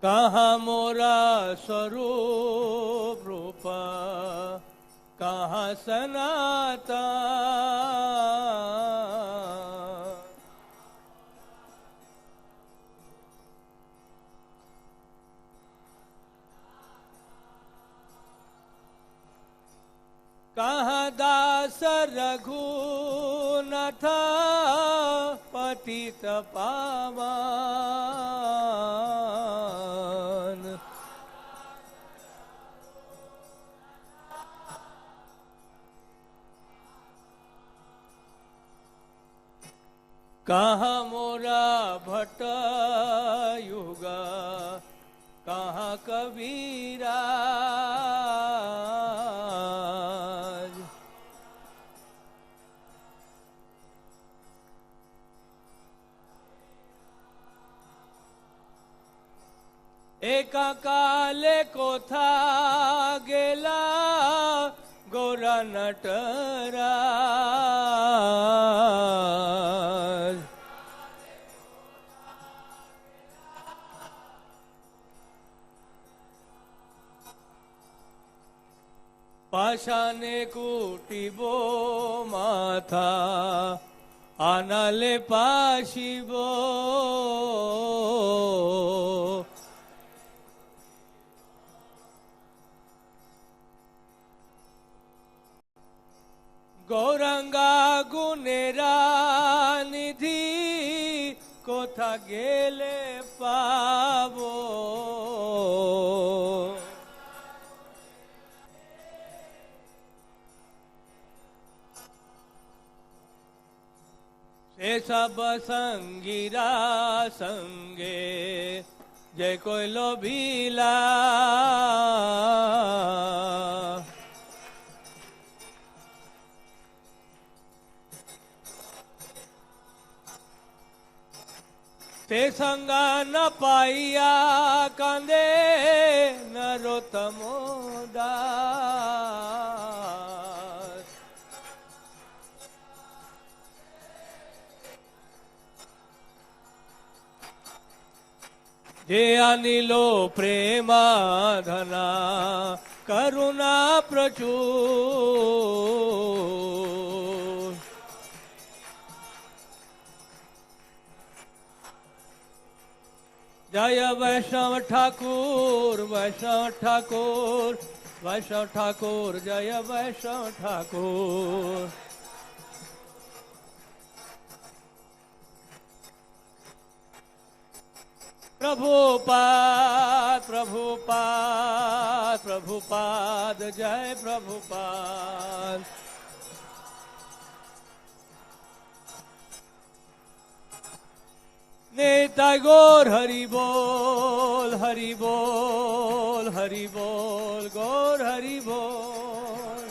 कहाँ मोरा स्वरूप रूप, कहाँ सनातन। कहाँ दास रघुनाथ पतित पावन। कहाँ मोरा भट्ट युग, कहाँ कबीरा। एका काले कोथा गेला गोरा नटराज। पाषाणे कुटिबो माथा, आनाले पाशिबो। गौरंगा गुनेरा निधि, कोथा गेले पावो। से सब संगीरा संगे, जय कोई लोभीला। ते संगा न पाइया कांदे नरोत्तमो दास। जे अनिलो प्रेमा धना, करुणा प्रचुर। जय वैष्णव ठाकुर, वैष्णव ठाकुर, वैष्णव ठाकुर, जय वैष्णव ठाकुर। प्रभुपाद प्रभुपाद प्रभुपाद, जय प्रभुपाद। नेता गौर हरि बोल, हरि बोल, हरि बोल, गौर हरि बोल।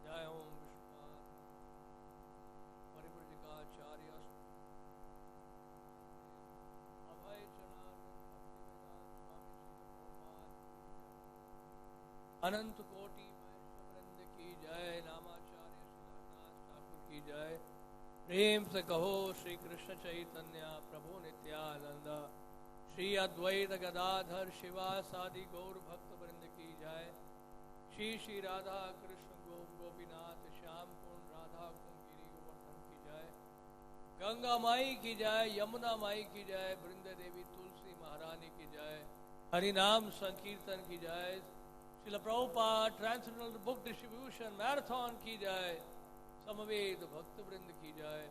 जय ओम विष्णुपाद परिव्रजिकाचार्य अभय अनंत कोटि वैष्णववृंद की जय। नामाचार्य श्रीनाथ ठाकुर की जय। प्रेम से कहो श्री कृष्ण चैतन्य प्रभु नित्यानंद, श्री अद्वैत गदाधर शिवासादि गौर भक्त वृंद की जय। श्री श्री राधा कृष्ण गोपीनाथ श्याम कुंड राधा कुंड गिरी गोवर्धन की जय। गंगा माई की जय, यमुना माई की जय, वृंद देवी तुलसी महारानी की जय। हरिनाम संकीर्तन की जय। Srila Prabhupada translational book distribution marathon की जय। समवेत भक्त वृंद की जय।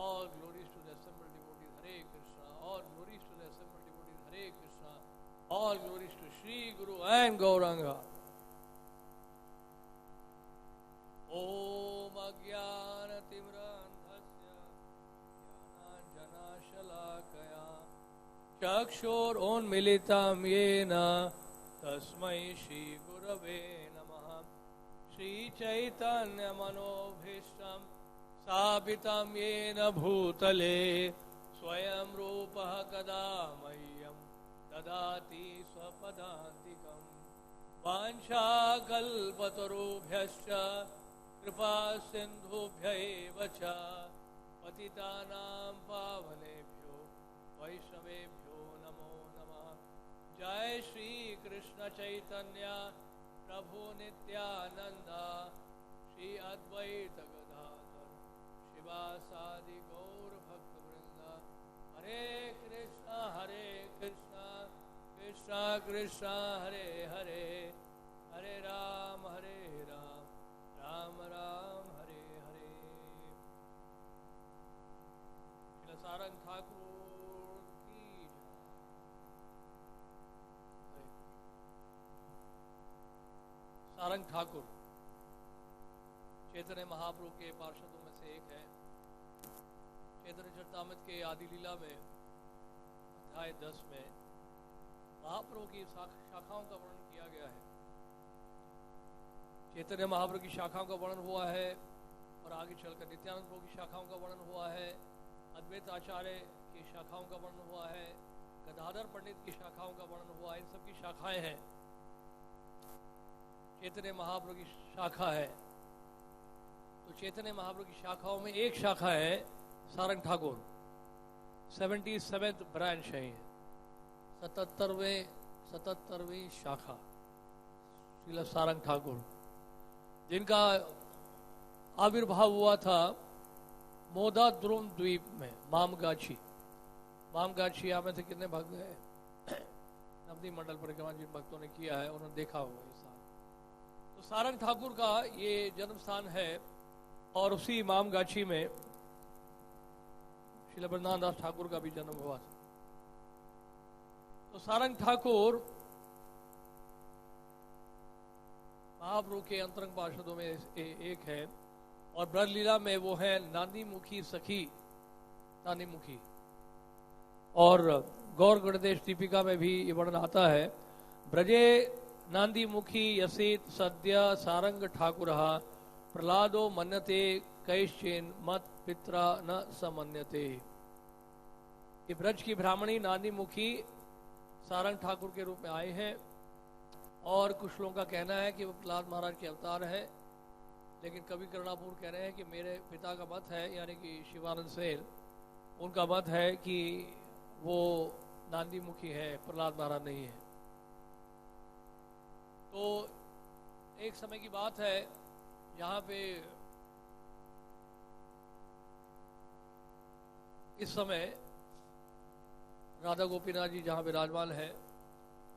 All glories to the assembled devotees, Hare Krishna. All glories to the assembled devotees, Hare Krishna. All glories to Shri Guru and Gauranga. ओम अज्ञानतिमिरान्धस्य ज्ञानाञ्जनशलाकया चक्षुरुन्मीलितं येन तस्मै श्री गुरवे नमः। श्री चैतन्य मनोभीष्टं स्थापितं येन भूतले स्वयं रूपः कदा मह्यं ददाति स्वपदान्तिकम्। वाञ्छाकल्पतरुभ्यश्च कृपा सिंधुभ्य एव च पतितानां पावनेभ्यो वैष्णवेभ्यो नमो नमः। जय श्री कृष्ण चैतन्य प्रभु नित्यानंद श्री अद्वैत गदाधर शिवासादि गौर भक्त वृंद। हरे कृष्णा कृष्णा कृष्णा हरे हरे, हरे राम राम राम हरे हरे। श्री सारंग ठाकुर की जय। सारंग ठाकुर चैतन्य महाप्रभु के पार्षदों में से एक है। चैतन्य चरितामृत के आदि लीला में अध्याय 10 में महाप्रभु की शाखाओं का वर्णन किया गया है। चैतन्य महाप्रभु की शाखाओं का वर्णन हुआ है और आगे चलकर नित्यानंद प्रभु की शाखाओं का वर्णन हुआ है, अद्वैत आचार्य की शाखाओं का वर्णन हुआ है, गदाधर पंडित की शाखाओं का वर्णन हुआ है। इन सब की शाखाएं हैं। चैतन्य महाप्रभु की शाखा है। तो चैतन्य महाप्रभु की शाखाओं में एक शाखा है सारंग ठाकुर, 77th ब्रांच है, 77वीं शाखा श्रील सारंग ठाकुर, जिनका आविर्भाव हुआ था मोदाद्रुम द्वीप में, मामगाछी में से कितने भक्त गए? नवदीप मंडल परिक्रमा जिन भक्तों ने किया है उन्होंने देखा होगा ये साल। तो सारंग ठाकुर का ये जन्म स्थान है और उसी मामगाछी में श्रील वृंदावन दास ठाकुर का भी जन्म हुआ था। तो सारंग ठाकुर महाप्रभु के अंतरंग पार्षदों में एक है और ब्रज लीला में वो है नानी मुखी सखी, नानी मुखी। और गौर गणेश दीपिका में भी ये वर्णन आता है, ब्रजे नांदी मुखी यसीत सद्य सारंग ठाकुर प्रहलादो मन्यते कैश्चिन मत पित्रा न समन्यते। ये ब्रज की ब्राह्मणी नांदी मुखी सारंग ठाकुर के रूप में आए हैं और कुछ लोगों का कहना है कि वो प्रहलाद महाराज के अवतार है, लेकिन कवि करुणापूर्ण कह रहे हैं कि मेरे पिता का मत है, यानी कि शिवानंद सेन, उनका मत है कि वो नांदी मुखी है, प्रहलाद महाराज नहीं है। तो एक समय की बात है यहाँ पे इस समय राधा गोपीनाथ जी जहाँ विराजमान है,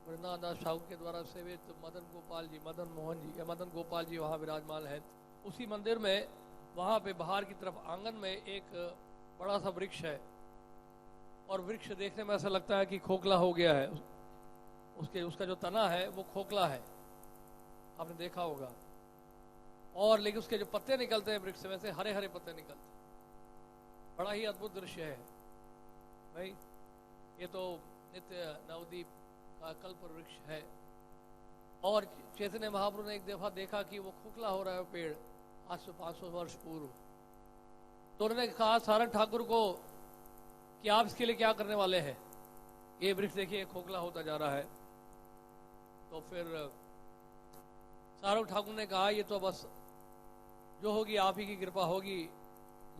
वृंदावन दास ठाकुर के द्वारा सेवित मदन गोपाल जी, मदन मोहन जी या मदन गोपाल जी वहाँ विराजमान है। उसी मंदिर में वहाँ पे बाहर की तरफ आंगन में एक बड़ा सा वृक्ष है और वृक्ष देखने में ऐसा लगता है कि खोखला हो गया है। उसका जो तना है वो खोखला है, आपने देखा होगा। और लेकिन उसके जो पत्ते निकलते हैं वृक्ष में से हरे हरे पत्ते निकलते हैं। बड़ा ही अद्भुत दृश्य है भाई। ये तो नित्य नवदीप का कल्प वृक्ष है। और चैतन्य महाप्रभु ने एक दफा देखा कि वो खोखला हो रहा है पेड़, आज से 500 वर्ष पूर्व। तो उन्होंने कहा सारंग ठाकुर को कि आप इसके लिए क्या करने वाले हैं, ये वृक्ष देखिए खोखला होता जा रहा है। तो फिर सारंग ठाकुर ने कहा ये तो बस जो होगी आप ही की कृपा होगी,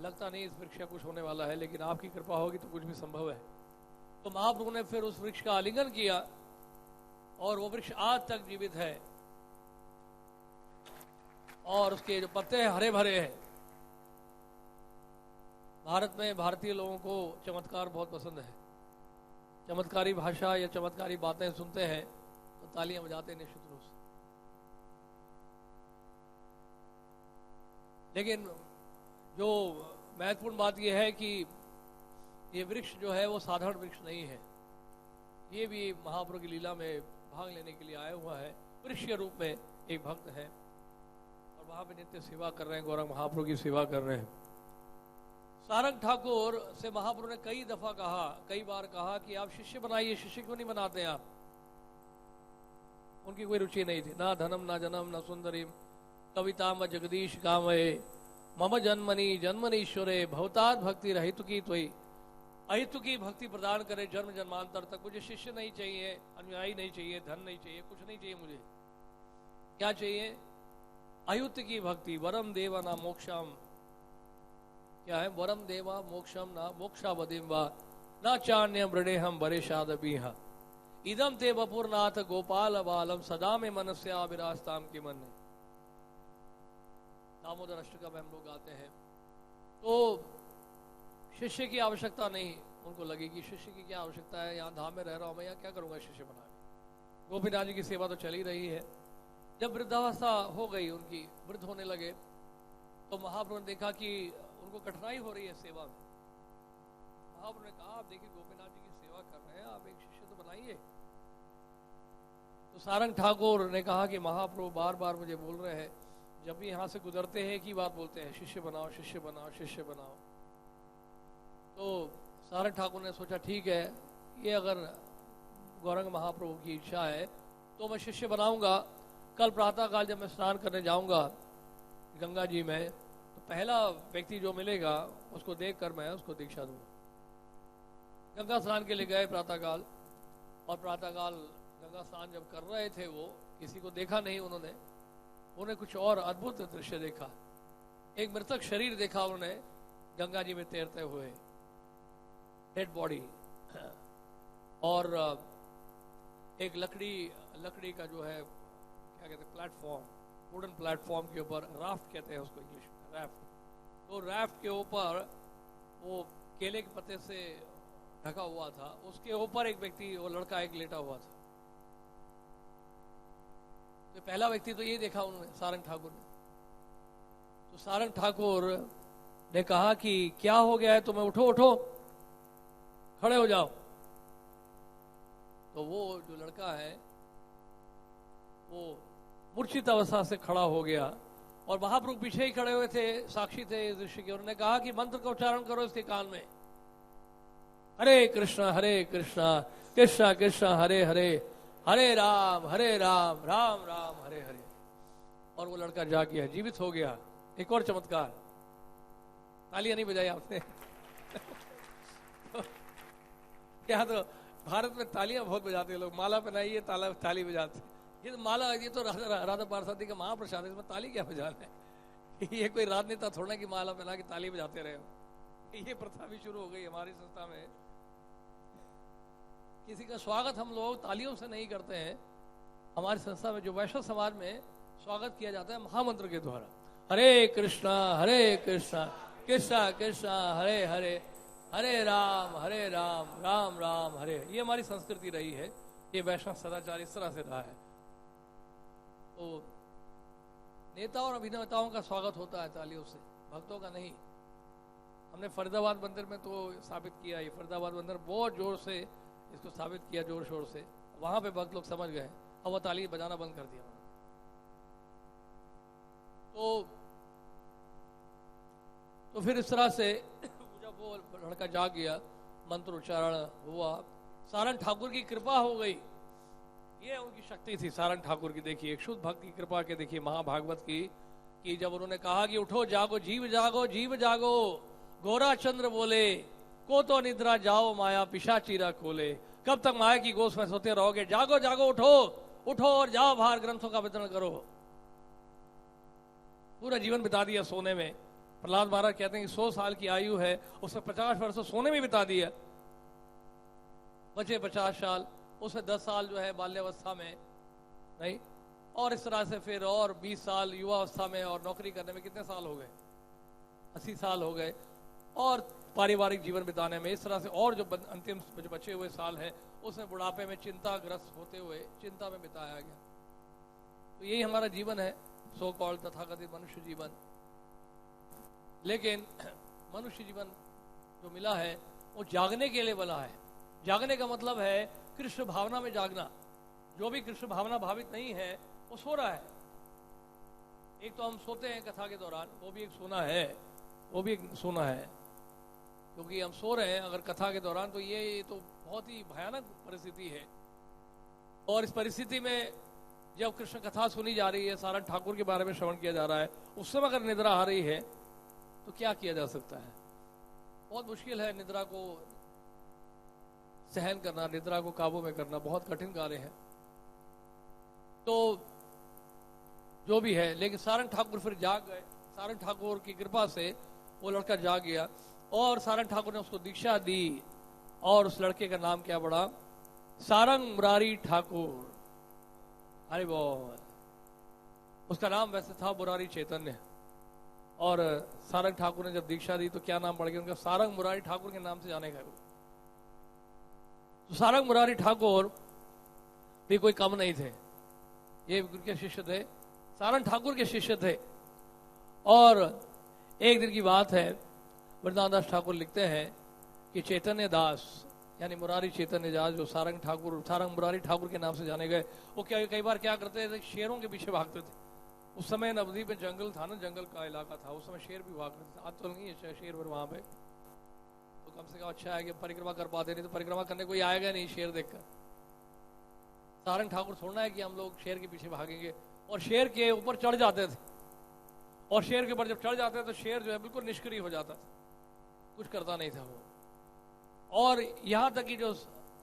लगता नहीं इस वृक्ष का कुछ होने वाला है, लेकिन आपकी कृपा होगी तो कुछ भी संभव है। तो महाप्रभु ने फिर उस वृक्ष का आलिंगन किया और वो वृक्ष आज तक जीवित है और उसके जो पत्ते हैं हरे भरे हैं। भारत में भारतीय लोगों को चमत्कार बहुत पसंद है। चमत्कारी भाषा या चमत्कारी बातें सुनते हैं तो तालियां बजाते हैं निश्चित रूप से। लेकिन जो महत्वपूर्ण बात यह है कि ये वृक्ष जो है वो साधारण वृक्ष नहीं है। ये भी महाप्रभु की लीला में भाग लेने के लिए आया हुआ है। वृक्ष के रूप में एक भक्त है और वहां पे नित्य सेवा कर रहे हैं, गौरंग महाप्रभु की सेवा कर रहे हैं। सारंग ठाकुर से महाप्रभु ने कई बार कहा कि आप शिष्य बनाइए, शिष्य क्यों नहीं बनाते आप? उनकी कोई रुचि नहीं थी, ना धनम ना जनम ना सुंदरी कविता म जगदीश कामये मम जन्मनी जन्मनीश्वरे भवताद भक्ति रहितु की त्वयि। अहितु की भक्ति प्रदान करे जन्म जन्मांतर तक। मुझे शिष्य नहीं चाहिए, अनुयायी नहीं चाहिए, धन नहीं चाहिए, कुछ नहीं चाहिए। मुझे क्या चाहिए? अयुत की भक्ति, वरम देवा ना मोक्षम, क्या है, वरम देवा मोक्षम ना मोक्षावधिम वा न चान्यम मृणे हम वरेशादपीहा इदम ते वपुरनाथ गोपाल बालम सदा में मनस्या विराजताम की मन। दामोदर अष्टकम हम लोग गाते हैं। तो शिष्य की आवश्यकता नहीं, उनको लगी कि शिष्य की क्या आवश्यकता है, यहाँ धाम में रह रहा हूँ मैं, यहाँ क्या करूंगा शिष्य बना के। गोपीनाथ जी की सेवा तो चल ही रही है। जब वृद्धावस्था हो गई उनकी, वृद्ध होने लगे, तो महाप्रभु ने देखा कि उनको कठिनाई हो रही है सेवा में। महाप्रभु ने कहा आप देखिए गोपीनाथ जी की सेवा कर रहे हैं, आप एक शिष्य तो बनाइए। तो सारंग ठाकुर ने कहा कि महाप्रभु बार बार मुझे बोल रहे हैं, जब भी यहाँ से गुजरते हैं एक ही बात बोलते हैं, शिष्य बनाओ शिष्य बनाओ शिष्य बनाओ। तो सारंग ठाकुर ने सोचा ठीक है, ये अगर गौरंग महाप्रभु की इच्छा है तो मैं शिष्य बनाऊंगा। कल प्रातःकाल जब मैं स्नान करने जाऊंगा गंगा जी में, तो पहला व्यक्ति जो मिलेगा उसको देखकर मैं उसको दीक्षा दूंगा। गंगा स्नान के लिए गए प्रातःकाल, और प्रातःकाल गंगा स्नान जब कर रहे थे वो किसी को देखा नहीं उन्होंने कुछ और अद्भुत दृश्य देखा। एक मृतक शरीर देखा उन्होंने गंगा जी में तैरते हुए, डेड बॉडी, और एक लकड़ी का जो है क्या कहते हैं प्लेटफॉर्म, वुडन प्लेटफॉर्म के ऊपर, राफ्ट कहते हैं उसको इंग्लिश में, राफ्ट। तो राफ्ट के ऊपर वो केले के पत्ते से ढका हुआ था, उसके ऊपर एक व्यक्ति, वो लड़का एक लेटा हुआ था। तो पहला व्यक्ति तो ये देखा उन्होंने, सारंग ठाकुर ने। तो सारंग ठाकुर ने कहा कि क्या हो गया है तुम्हें, उठो उठो खड़े हो जाओ। तो वो जो लड़का है वो मूर्छित अवस्था से खड़ा हो गया, और महाप्रभु पीछे ही खड़े हुए थे, साक्षी थे इस दृश्य के। उन्होंने कहा कि मंत्र का उच्चारण करो इसके कान में, हरे कृष्णा कृष्णा कृष्णा हरे हरे, हरे राम राम राम हरे हरे। और वो लड़का जाग गया, जीवित हो गया। एक और चमत्कार, तालियां नहीं बजाई आपने क्या, तो भारत में तालियां बहुत बजाते हैं लोग, माला पहनाइए ताली बजाते। ये तो माला, ये तो राधा पार्षदी का महाप्रसाद है, इसमें ताली क्या बजाना है ये कोई राजनेता थोड़ा कि माला पहना के ताली बजाते रहे। ये प्रथा भी शुरू हो गई हमारी संस्था में। किसी का स्वागत हम लोग तालियों से नहीं करते हैं। हमारी संस्था में जो वैष्णव समाज में स्वागत किया जाता है महामंत्र के द्वारा, हरे कृष्णा कृष्णा कृष्णा हरे हरे, हरे राम राम राम हरे। ये हमारी संस्कृति रही है, ये वैष्णव सदाचार इस तरह से रहा है। तो नेता और अभिनेताओं का स्वागत होता है तालियों से, भक्तों का नहीं। हमने फरीदाबाद मंदिर में तो साबित किया, ये फरीदाबाद मंदिर बहुत जोर से इसको साबित किया, जोर शोर से। वहां पे भक्त लोग समझ गए और वो ताली बजाना बंद कर दिया। तो फिर इस तरह से जब वो लड़का जाग गया, मंत्र उच्चारण हुआ, सारंग ठाकुर की कृपा हो गई। ये उनकी शक्ति थी सारंग ठाकुर की। देखिए एक शुद्ध भक्त की कृपा के, देखिए महाभागवत की, कि जब उन्होंने कहा कि उठो जागो जीव जागो, गोरा चंद्र बोले को तो निद्रा जाओ माया पिशाचीरा खोले। कब तक माया की गोश में सोते रहोगे, जागो जागो उठो और जाओ बाहर ग्रंथों का वितरण करो। पूरा जीवन बिता दिया सोने में। प्रहलाद महाराज कहते हैं कि 100 साल की आयु है, उसमें 50 वर्ष सोने में बिता दिया, बचे 50 साल, उसमें 10 साल जो है बाल्यावस्था में नहीं, और इस तरह से फिर और 20 साल युवावस्था में, और नौकरी करने में कितने साल हो गए, 80 साल हो गए, और पारिवारिक जीवन बिताने में इस तरह से, और जो अंतिम जो बचे हुए साल हैं उसमें बुढ़ापे में चिंताग्रस्त होते हुए चिंता में बिताया गया। तो यही हमारा जीवन है, सो कॉल्ड तथाकथित मनुष्य जीवन। लेकिन मनुष्य जीवन जो मिला है वो जागने के लिए बना है। जागने का मतलब है कृष्ण भावना में जागना। जो भी कृष्ण भावना भावित नहीं है वो सो रहा है। एक तो हम सोते हैं कथा के दौरान, वो भी एक सोना है, क्योंकि हम सो रहे हैं अगर कथा के दौरान, तो ये तो बहुत ही भयानक परिस्थिति है। और इस परिस्थिति में जब कृष्ण कथा सुनी जा रही है, सारंग ठाकुर के बारे में श्रवण किया जा रहा है, उस समय अगर निद्रा आ रही है तो क्या किया जा सकता है? बहुत मुश्किल है निद्रा को सहन करना, निद्रा को काबू में करना बहुत कठिन कार्य है। तो जो भी है। लेकिन सारंग ठाकुर फिर जाग गए। सारंग ठाकुर की कृपा से वो लड़का जाग गया और सारंग ठाकुर ने उसको दीक्षा दी और उस लड़के का नाम क्या पड़ा? सारंग मुरारी ठाकुर। अरे बहुत, उसका नाम वैसे था मुरारी चैतन्य। और सारंग ठाकुर ने जब दीक्षा दी तो क्या नाम पड़ गया उनका? सारंग मुरारी ठाकुर के नाम से जाने गए। तो सारंग मुरारी ठाकुर भी कोई कम नहीं थे, ये उनके शिष्य थे, सारंग ठाकुर के शिष्य थे। और एक दिन की बात है, वृंदावन दास ठाकुर लिखते हैं कि चैतन्य दास यानी मुरारी चैतन्य दास जो सारंग मुरारी ठाकुर के नाम से जाने गए, वो कई बार क्या करते थे? शेरों के पीछे भागते थे। उस समय नवद्वीप में जंगल था ना, जंगल का इलाका था, उस समय शेर भी भागते थे। आज तो नहीं है शेर पर वहां पे, तो कम से कम अच्छा है कि परिक्रमा कर पाते, नहीं तो परिक्रमा करने कोई आएगा नहीं शेर देखकर। सारंग ठाकुर छोड़ना है कि हम लोग शेर के पीछे भागेंगे, और शेर के ऊपर चढ़ जाते थे। और शेर के ऊपर जब चढ़ जाते थे तो शेर जो है बिल्कुल निष्क्रिय हो जाता था, कुछ करता नहीं था वो। और यहां तक कि जो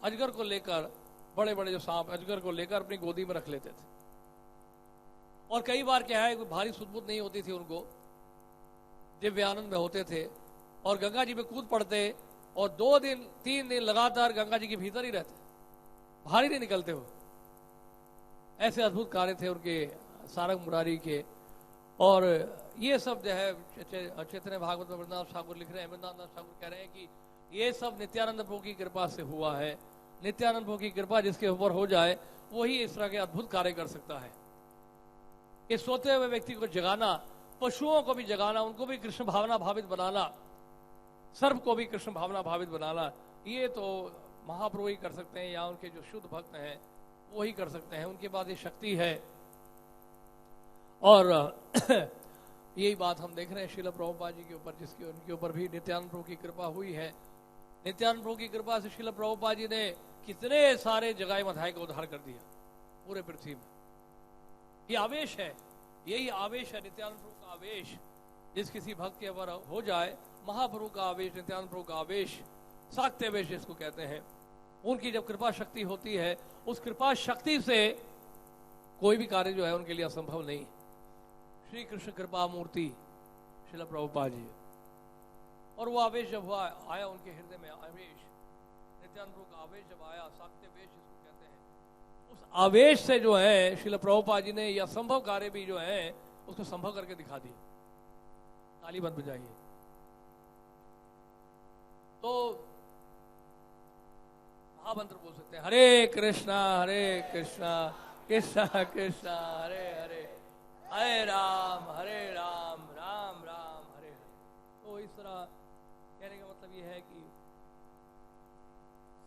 अजगर को लेकर, बड़े बड़े जो सांप अजगर को लेकर अपनी गोदी में रख लेते थे। और कई बार क्या है, कोई भारी सुध-बुध नहीं होती थी उनको, दिव्य आनंद में होते थे और गंगा जी में कूद पड़ते और 2 दिन 3 दिन लगातार गंगा जी के भीतर ही रहते, बाहर ही नहीं निकलते हो। ऐसे अद्भुत कार्य थे उनके सारंग मुरारी के। और ये सब जो है चैतन्य भागवत में वृंदावन ठाकुर लिख रहे हैं, वृंदावन ठाकुर कह रहे हैं कि ये सब नित्यानंद प्रभु की कृपा से हुआ है। नित्यानंद प्रभु की कृपा जिसके ऊपर हो जाए वही इस तरह के अद्भुत कार्य कर सकता है। इस सोते हुए व्यक्ति को जगाना, पशुओं को भी जगाना, उनको भी कृष्ण भावना भावित बनाना, सर्प को भी कृष्ण भावना भावित बनाना, ये तो महाप्रभु ही कर सकते हैं, या उनके जो शुद्ध भक्त हैं वो ही कर सकते हैं। उनके पास ये शक्ति है। और यही बात हम देख रहे हैं श्रील प्रभुपाद जी के ऊपर, जिसकी उनके ऊपर भी नित्यानंद प्रभु की कृपा हुई है। नित्यानंद प्रभु की कृपा से श्रील प्रभुपाद जी ने कितने सारे जगाए मधाए का उद्धार कर दिया पूरे पृथ्वी में। ये आवेश है, यही आवेश है नित्यानंद प्रभु का आवेश। जिस किसी भक्त के ऊपर हो जाए, महाप्रभु का आवेश, नित्यानंद प्रभु का आवेश, साक्त्य आवेश जिसको कहते हैं, उनकी जब कृपा शक्ति होती है, उस कृपा शक्ति से कोई भी कार्य जो है उनके लिए असंभव नहीं। श्री कृष्ण कृपा मूर्ति श्रील प्रभुपाद जी। और वो आवेश जब हुआ, आया उनके हृदय में आवेश, नित्यानंद प्रभु का आवेश जब आया, साक्त्य आवेश जिसको कहते हैं, उस आवेश से जो है श्रील प्रभुपाद जी ने यह असंभव कार्य भी जो है उसको संभव करके दिखा दिया। ताली बंद बजाइए। तो महामंत्र बोल सकते हैं, हरे कृष्णा कृष्णा कृष्णा हरे हरे, हरे राम राम राम हरे हरे। तो इस तरह कहने का मतलब यह है कि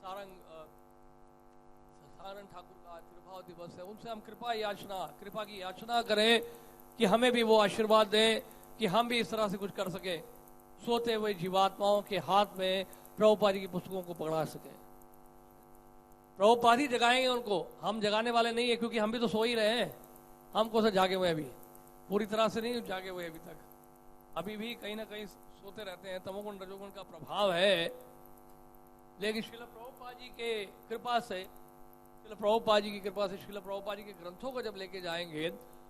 सारंग ठाकुर का आविर्भाव दिवस है, उनसे हम कृपा की याचना करें कि हमें भी वो आशीर्वाद दें कि हम भी इस तरह से कुछ कर सके, सोते हुए जीवात्माओं के हाथ में प्रभुपाद जी की पुस्तकों को पकड़ा सके। प्रभुपाद ही जगाएंगे उनको, हम जगाने वाले नहीं है, क्योंकि हम भी तो सो ही रहे हैं। हम कौन सा जागे हुए अभी, पूरी तरह से नहीं जागे हुए अभी तक, अभी भी कहीं ना कहीं सोते रहते हैं। तमोगुण रजोगुण का प्रभाव है। लेकिन श्रील प्रभुपाद जी के कृपा से, श्रील प्रभुपाद जी की कृपा से, श्रील प्रभुपाद जी के ग्रंथों को जब लेके जाएंगे,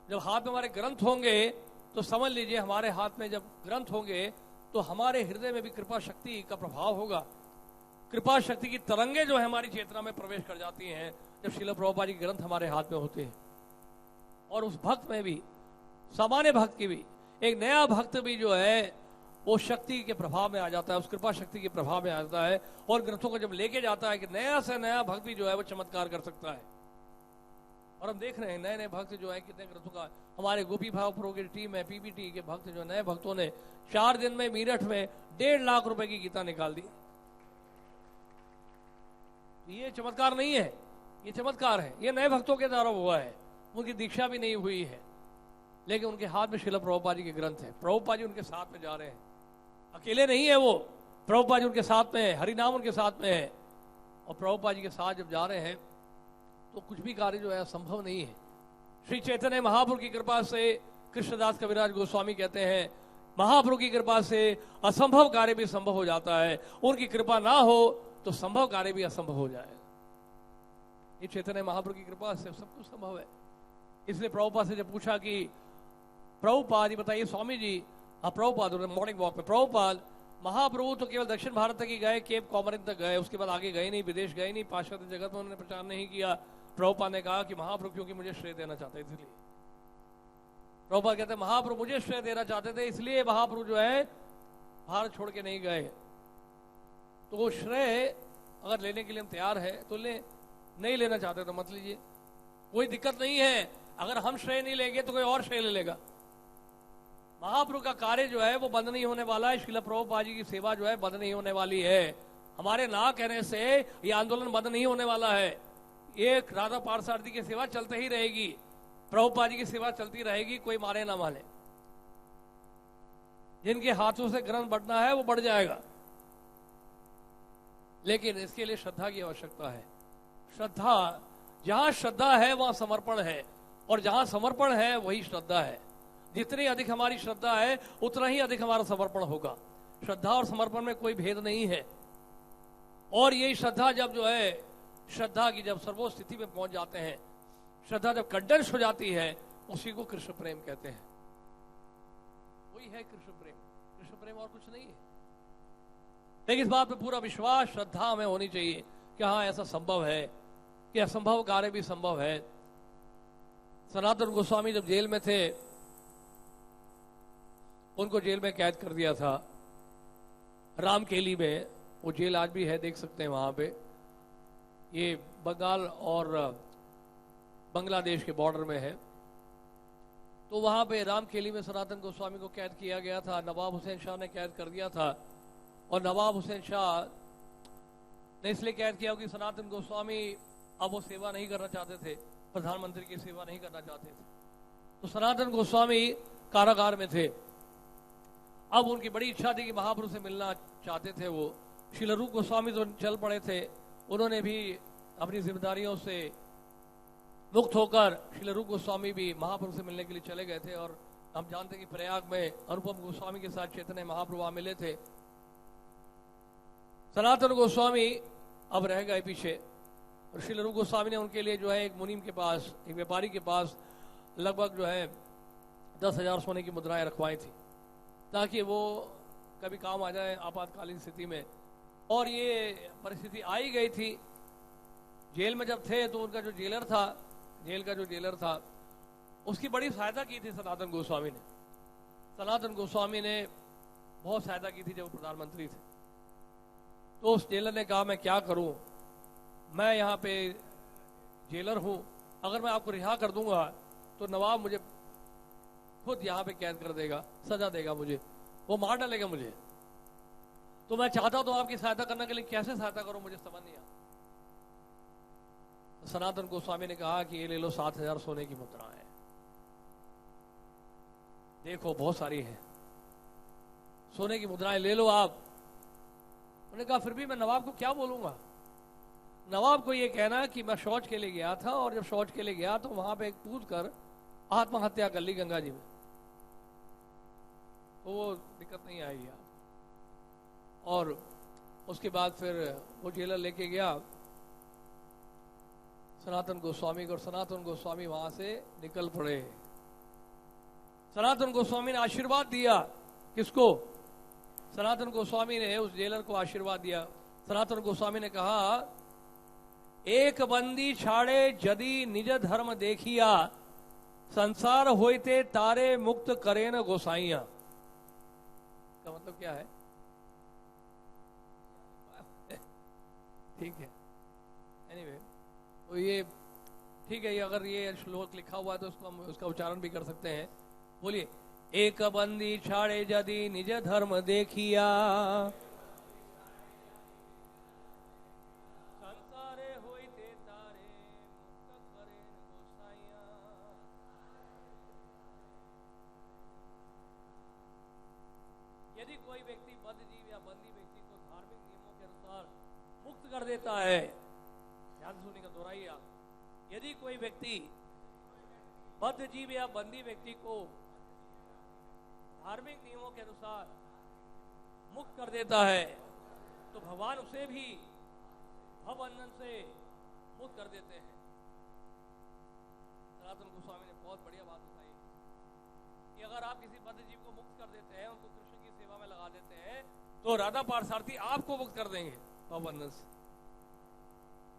जब हाथ में हमारे ग्रंथ होंगे तो समझ लीजिए हमारे हाथ में जब ग्रंथ होंगे तो हमारे हृदय में भी कृपा शक्ति का प्रभाव होगा। कृपा शक्ति की तरंगे जो है हमारी चेतना में प्रवेश कर जाती हैं जब श्रील प्रभुपाद जी के ग्रंथ हमारे हाथ में होते हैं। और उस भक्त में भी, सामान्य भक्त की भी, एक नया भक्त भी जो है वो शक्ति के प्रभाव में आ जाता है, उस कृपा शक्ति के प्रभाव में आ जाता है। और ग्रंथों को जब लेके जाता है कि नया से नया भक्त भी जो है वो चमत्कार कर सकता है। और हम देख रहे हैं नए नए भक्त जो है कितने ग्रंथों का, हमारे गोपी भाव प्रो की टीम है, पीपीटी के भक्त जो नए भक्तों ने 4 दिन में मीरठ में 1.5 लाख रुपए की गीता निकाल दी। ये चमत्कार नहीं है, ये चमत्कार है, ये नए भक्तों के द्वारा हुआ है। उनकी दीक्षा भी नहीं हुई है, लेकिन उनके हाथ में श्रील प्रभुपाद जी के ग्रंथ है। प्रभुपाद जी उनके साथ में जा रहे हैं, अकेले नहीं है वो, प्रभुपाद जी उनके साथ में है, हरिनाम उनके साथ में है। और प्रभुपाद जी के साथ जब जा रहे हैं तो कुछ भी कार्य जो है संभव नहीं है। श्री चैतन्य महाप्रभु की कृपा से, कृष्णदास कविराज गोस्वामी कहते हैं, महाप्रभु की कृपा से असंभव कार्य भी संभव हो जाता है। उनकी कृपा ना हो तो संभव कार्य भी असंभव हो जाएगा। ये चैतन्य महाप्रभु की कृपा से सब कुछ संभव है। इसलिए प्रभुपाद से जब पूछा कि प्रभुपाद ये बताइए स्वामी जी, प्रभुपाद मॉर्निंग वॉक में, प्रभुपाद महाप्रभु तो केवल दक्षिण भारत तक ही गए, केप कॉमरिन तक गए, उसके बाद आगे गए नहीं, विदेश गए नहीं, पाश्चात्य जगत में उन्होंने प्रचार नहीं किया। प्रभुपाद ने कहा कि महाप्रभु क्योंकि मुझे श्रेय देना चाहते, इसलिए प्रभुपाद कहते हैं महाप्रभु मुझे श्रेय देना चाहते थे, इसलिए महाप्रभु जो है भारत छोड़ के नहीं गए। तो वो श्रेय अगर लेने के लिए हम तैयार है तो ले, नहीं लेना चाहते तो मत लीजिए, कोई दिक्कत नहीं है। अगर हम श्रेय नहीं लेंगे तो कोई और श्रेय ले लेगा। महाप्रभु का कार्य जो है वो बंद नहीं होने वाला है। श्रील प्रभुपाद जी की सेवा जो है बंद नहीं होने वाली है। हमारे ना कहने से ये आंदोलन बंद नहीं होने वाला है। ये राधा पार्षद की सेवा चलते ही रहेगी, प्रभुपाद जी की सेवा चलती रहेगी, कोई मारे ना माने। जिनके हाथों से ग्रंथ बढ़ना है वो बढ़ जाएगा, लेकिन इसके लिए श्रद्धा की आवश्यकता है। श्रद्धा, जहां श्रद्धा है वहां समर्पण है, और जहां समर्पण है वही श्रद्धा है। जितनी अधिक हमारी श्रद्धा है उतना ही अधिक हमारा समर्पण होगा। श्रद्धा और समर्पण में कोई भेद नहीं है। और यही श्रद्धा जब जो है, श्रद्धा की जब सर्वोच्च स्थिति में पहुंच जाते हैं, श्रद्धा जब कंडेंस हो जाती है, उसी को कृष्ण प्रेम कहते हैं। वही है कृष्ण प्रेम। कृष्ण प्रेम और कुछ नहीं है। लेकिन इस बात पे पूरा विश्वास, श्रद्धा हमें होनी चाहिए कि हाँ ऐसा संभव है, कि असंभव कार्य भी संभव है। सनातन गोस्वामी जब जेल में थे, उनको जेल में कैद कर दिया था रामकेली में। वो जेल आज भी है, देख सकते हैं वहां पे। ये बंगाल और बांग्लादेश के बॉर्डर में है। तो वहां पे रामकेली में सनातन गोस्वामी को कैद किया गया था। नवाब हुसैन शाह ने कैद कर दिया था, और नवाब हुसैन शाह ने इसलिए कैद किया कि सनातन गोस्वामी अब वो सेवा नहीं करना चाहते थे, प्रधानमंत्री की सेवा नहीं करना चाहते थे। तो सनातन गोस्वामी कारागार में थे। अब उनकी बड़ी इच्छा थी कि महाप्रभु से मिलना चाहते थे वो। श्रील रूप गोस्वामी तो चल पड़े थे, उन्होंने भी अपनी जिम्मेदारियों से मुक्त होकर श्रील रूप गोस्वामी भी महाप्रभु से मिलने के लिए चले गए थे। और हम जानते हैं कि प्रयाग में अनुपम गोस्वामी के साथ चैतन्य महाप्रभु मिले थे। सनातन गोस्वामी अब रह गए पीछे, और श्रील रूप गोस्वामी ने उनके लिए जो है एक मुनीम के पास, एक व्यापारी के पास लगभग जो है 10,000 सोने की मुद्राएं रखवाई थी, ताकि वो कभी काम आ जाए आपातकालीन स्थिति में। और ये परिस्थिति आई गई थी। जेल में जब थे तो उनका जो जेलर था, जेल का जो जेलर था, उसकी बड़ी सहायता की थी सनातन गोस्वामी ने। सनातन गोस्वामी ने बहुत सहायता की थी जब वो प्रधानमंत्री थे। तो उस जेलर ने कहा मैं क्या करूं, मैं यहाँ पे जेलर हूं, अगर मैं आपको रिहा कर दूंगा तो नवाब मुझे खुद यहाँ पे कैद कर देगा, सजा देगा मुझे, वो मार डालेगा मुझे। तो मैं चाहता हूं तो आपकी सहायता करने के लिए कैसे सहायता करूं, मुझे समझ नहीं आता। सनातन गोस्वामी ने कहा कि ये ले लो 7,000 सोने की मुद्राएं, देखो बहुत सारी है, सोने की मुद्राएं ले लो आप। उन्होंने कहा फिर भी मैं नवाब को क्या बोलूंगा। नवाब को ये कहना कि मैं शौच के लिए गया था, और जब शौच के लिए गया तो वहां पे कूद कर आत्महत्या कर ली गंगा जी में, तो वो दिक्कत नहीं आएगी आप। और उसके बाद फिर वो जेलर लेके गया सनातन गोस्वामी को, और सनातन गोस्वामी वहां से निकल पड़े। सनातन गोस्वामी ने आशीर्वाद दिया, किसको? सनातन गोस्वामी ने उस जेलर को आशीर्वाद दिया। सनातन गोस्वामी ने कहा एक बंदी छाड़े यदि निज धर्म देखिया, संसार होते तारे मुक्त करे न गोसाइया। का मतलब क्या है? ठीक है, एनीवे तो ये ठीक है। अगर ये श्लोक लिखा हुआ है तो उसको हम उसका उच्चारण भी कर सकते हैं। बोलिए, एक बंदी छाड़े यदि निज धर्म देखिया, संसारे होइते तारे मुक्त करे न गोसाइया। यदि कोई व्यक्ति बद्ध जीव या बंदी व्यक्ति को धार्मिक नियमों के अनुसार मुक्त कर देता है, ध्यान सुनने का दोहराइए आप, यदि कोई व्यक्ति बद्ध जीव या बंदी व्यक्ति को धार्मिक नियमों के अनुसार मुक्त कर देता है, तो भगवान उसे भी भवबंधन से मुक्त कर देते हैं। सनातन गोस्वामी ने बहुत बढ़िया बात बताई कि अगर आप किसी बद्ध जीव को मुक्त कर देते हैं, उनको कृष्ण की सेवा में लगा देते हैं, तो राधा पार्थसारथी आपको मुक्त कर देंगे भवबंधन से।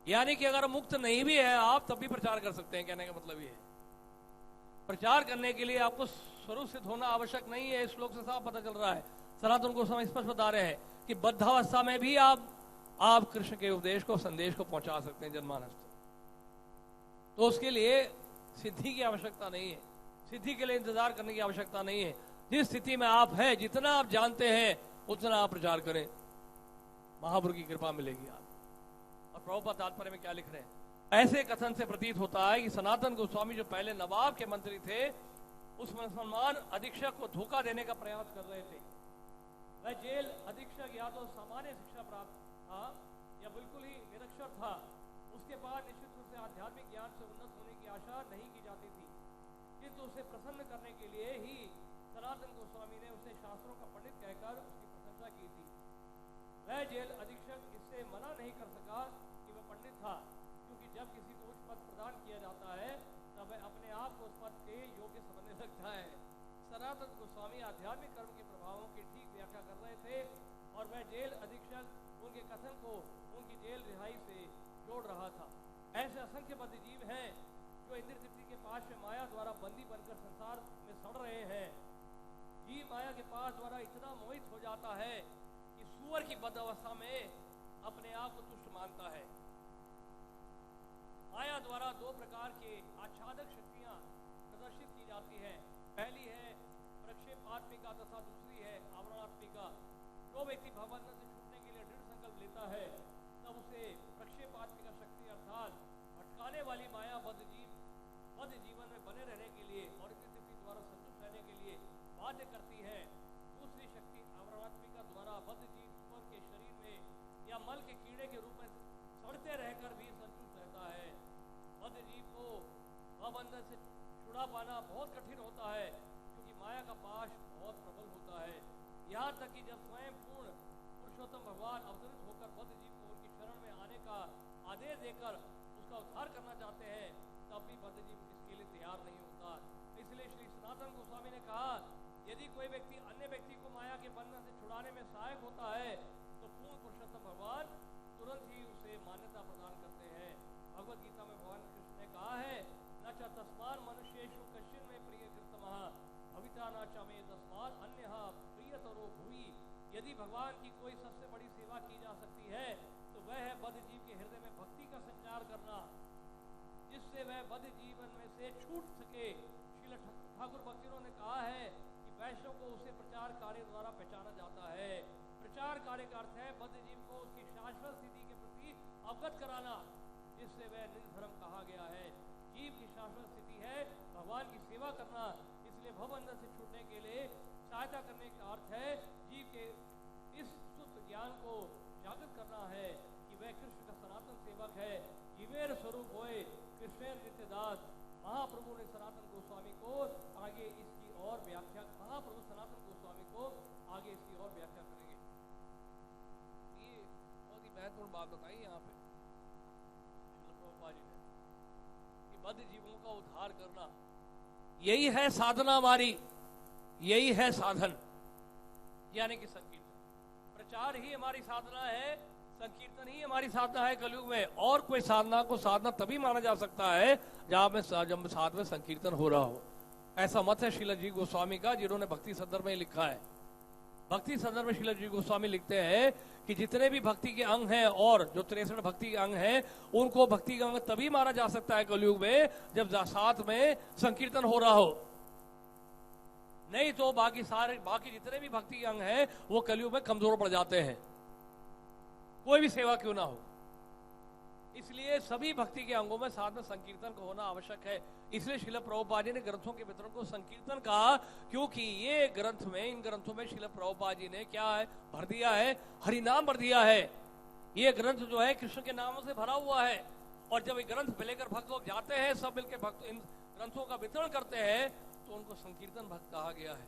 यानी कि अगर मुक्त नहीं भी है आप, तब भी प्रचार कर सकते हैं। कहने का मतलब ये है, प्रचार करने के लिए आपको स्वरूप सिद्ध होना आवश्यक नहीं है। इस श्लोक से साफ पता चल रहा है, सनातन गोस्वामी स्पष्ट बता रहे हैं कि बद्धावस्था में भी आप कृष्ण के उपदेश को, संदेश को पहुंचा सकते हैं जनमानस तक। तो उसके लिए सिद्धि की आवश्यकता नहीं है, सिद्धि के लिए इंतजार करने की आवश्यकता नहीं है। जिस स्थिति में आप हैं, जितना आप जानते हैं उतना आप प्रचार करें, महाप्रभु की कृपा मिलेगी आप। और प्रभुपाद तात्पर्य में क्या लिख रहे हैं, ऐसे कथन से प्रतीत होता है कि सनातन गोस्वामी जो पहले नवाब के मंत्री थे, उस मुसलमान अधीक्षक को धोखा देने का प्रयास कर रहे थे। वह जेल अधीक्षक या तो सामान्य शिक्षा प्राप्त था या बिल्कुल ही निरक्षर था। उसके बाद निश्चित रूप से आध्यात्मिक ज्ञान से उन्नत होने की आशा नहीं की जाती थी, किंतु उसे प्रसन्न करने के लिए ही सनातन गोस्वामी ने उसे शास्त्रों का पंडित कहकर उसकी प्रशंसा की थी। वह जेल अधीक्षक इससे मना नहीं कर सका कि वह पंडित था, क्योंकि जब किसी को उच्च पद प्रदान किया जाता है तब वह अपने आप को उस पद के योग्य समझने लगता है। सनातन गोस्वामी आध्यात्मिक कर्म के प्रभावों की ठीक व्याख्या कर रहे थे और वह जेल अधीक्षक उनके कथन को उनकी जेल रिहाई से जोड़ रहा था। ऐसे असंख्य बद्ध जीव हैं जो इंद्र तृप्ति के पास में माया द्वारा बंदी बनकर संसार में सड़ रहे हैं। जीव माया के पास द्वारा इतना मोहित हो जाता है कि सूअर की बद्ध अवस्था में अपने आप को तुष्ट मानता है। माया द्वारा दो प्रकार के आच्छादक शक्तियां प्रदर्शित की जाती है। पहली है प्रक्षेपात्मिका तथा दूसरी है आवरणात्मिका। जो व्यक्ति भवबंधन से छूटने के लिए दृढ़ संकल्प लेता है, तब उसे प्रक्षेपात्मिका शक्ति अर्थात भटकाने वाली माया बद्ध जीवन में बने रहने के लिए और इसी तृप्ति द्वारा संतुष्ट रहने के लिए बाध्य करती है। दूसरी शक्ति आवरणात्मिका द्वारा बद्ध जीव ईश्वर के शरीर में या मल के कीड़े के रूप में सड़ते रहकर भी संतुष्ट रहता है। बद्ध जीव को भवबंधन से छुड़ा पाना बहुत कठिन होता है, क्योंकि माया का पाश बहुत प्रबल होता है। यहाँ तक कि जब स्वयं पूर्ण पुरुषोत्तम भगवान अवतरित होकर बद्ध जीव को उनकी शरण में आने का आदेश देकर उसका उद्धार करना चाहते हैं, तब भी बद्ध जीव इसके लिए तैयार नहीं होता। इसलिए श्री सनातन गोस्वामी ने कहा, यदि कोई व्यक्ति अन्य व्यक्ति को माया के बंधन से छुड़ाने में सहायक होता है, तो पूर्ण पुरुषोत्तम भगवान तुरंत ही उसे मान्यता प्रदान करते हैं। भगवद गीता में भगवान कृष्ण ने कहा है, न च तस्मान मनुष्येषु कश्चिन में प्रिय कृतमः भविता न च मे तस्मात् अन्यः प्रियतरो भुवि। यदि भगवान की कोई सबसे बड़ी सेवा की जा सकती है, तो वह है बद्ध जीव के हृदय में भक्ति का संचार करना, जिससे वह बद्ध जीवन में से छूट सके। श्रील ठाकुर भक्तियों ने कहा है कि वैष्णव को उसे प्रचार कार्य द्वारा पहचाना जाता है। प्रचार कार्य का अर्थ है बद्ध जीव को उसकी शाश्वत स्थिति के प्रति अवगत कराना, जिससे वह निर्धर्म कहा गया है। जीव की शाश्वत स्थिति है भगवान की सेवा करना, इसलिए भवबंधन से छूटने के लिए सहायता करने का अर्थ है जीव के इस शुद्ध ज्ञान को जागृत करना है कि वह कृष्ण का सनातन सेवक है। जीवेर स्वरूप होए कृष्ण नित्यदास। महाप्रभु ने सनातन गोस्वामी को आगे इसकी और व्याख्या, महाप्रभु सनातन गोस्वामी को आगे इसकी और व्याख्या करेंगे। ये बहुत ही महत्वपूर्ण बात बताई यहाँ पे श्रील प्रभुपाद जी ने कि बद्ध जीवों का उद्धार करना, यही है साधना हमारी, यही है साधन, यानी कि संकीर्तन। प्रचार ही हमारी साधना है, संकीर्तन ही हमारी साधना है कलयुग में। और कोई साधना को साधना तभी माना जा सकता है जब साथ में संकीर्तन हो रहा हो। ऐसा मत है श्रील जी गोस्वामी का, जिन्होंने भक्ति संदर्भ में लिखा है। भक्ति संदर्भ में श्रील जी गोस्वामी लिखते हैं कि जितने भी भक्ति के अंग हैं और जो 63 भक्ति के अंग हैं, उनको भक्ति का अंग तभी माना जा सकता है कलयुग में जब साथ में संकीर्तन हो रहा हो। नहीं तो बाकी जितने भी भक्ति के अंग हैं वो कलयुग में कमजोर पड़ जाते हैं, कोई भी सेवा क्यों ना हो। इसलिए सभी भक्ति के अंगों में साथ में संकीर्तन का होना आवश्यक है। इसलिए श्रील प्रभुपाद जी ने ग्रंथों के वितरण को संकीर्तन कहा, क्योंकि ये ग्रंथ में, इन ग्रंथों में श्रील प्रभुपाद जी ने क्या है भर दिया है, हरिनाम भर दिया है। ये ग्रंथ जो है कृष्ण के नामों से भरा हुआ है। और जब ये ग्रंथ लेकर भक्त लोग जाते हैं, सब मिलकर भक्त इन ग्रंथों का वितरण करते हैं, तो उनको संकीर्तन भक्त कहा गया है।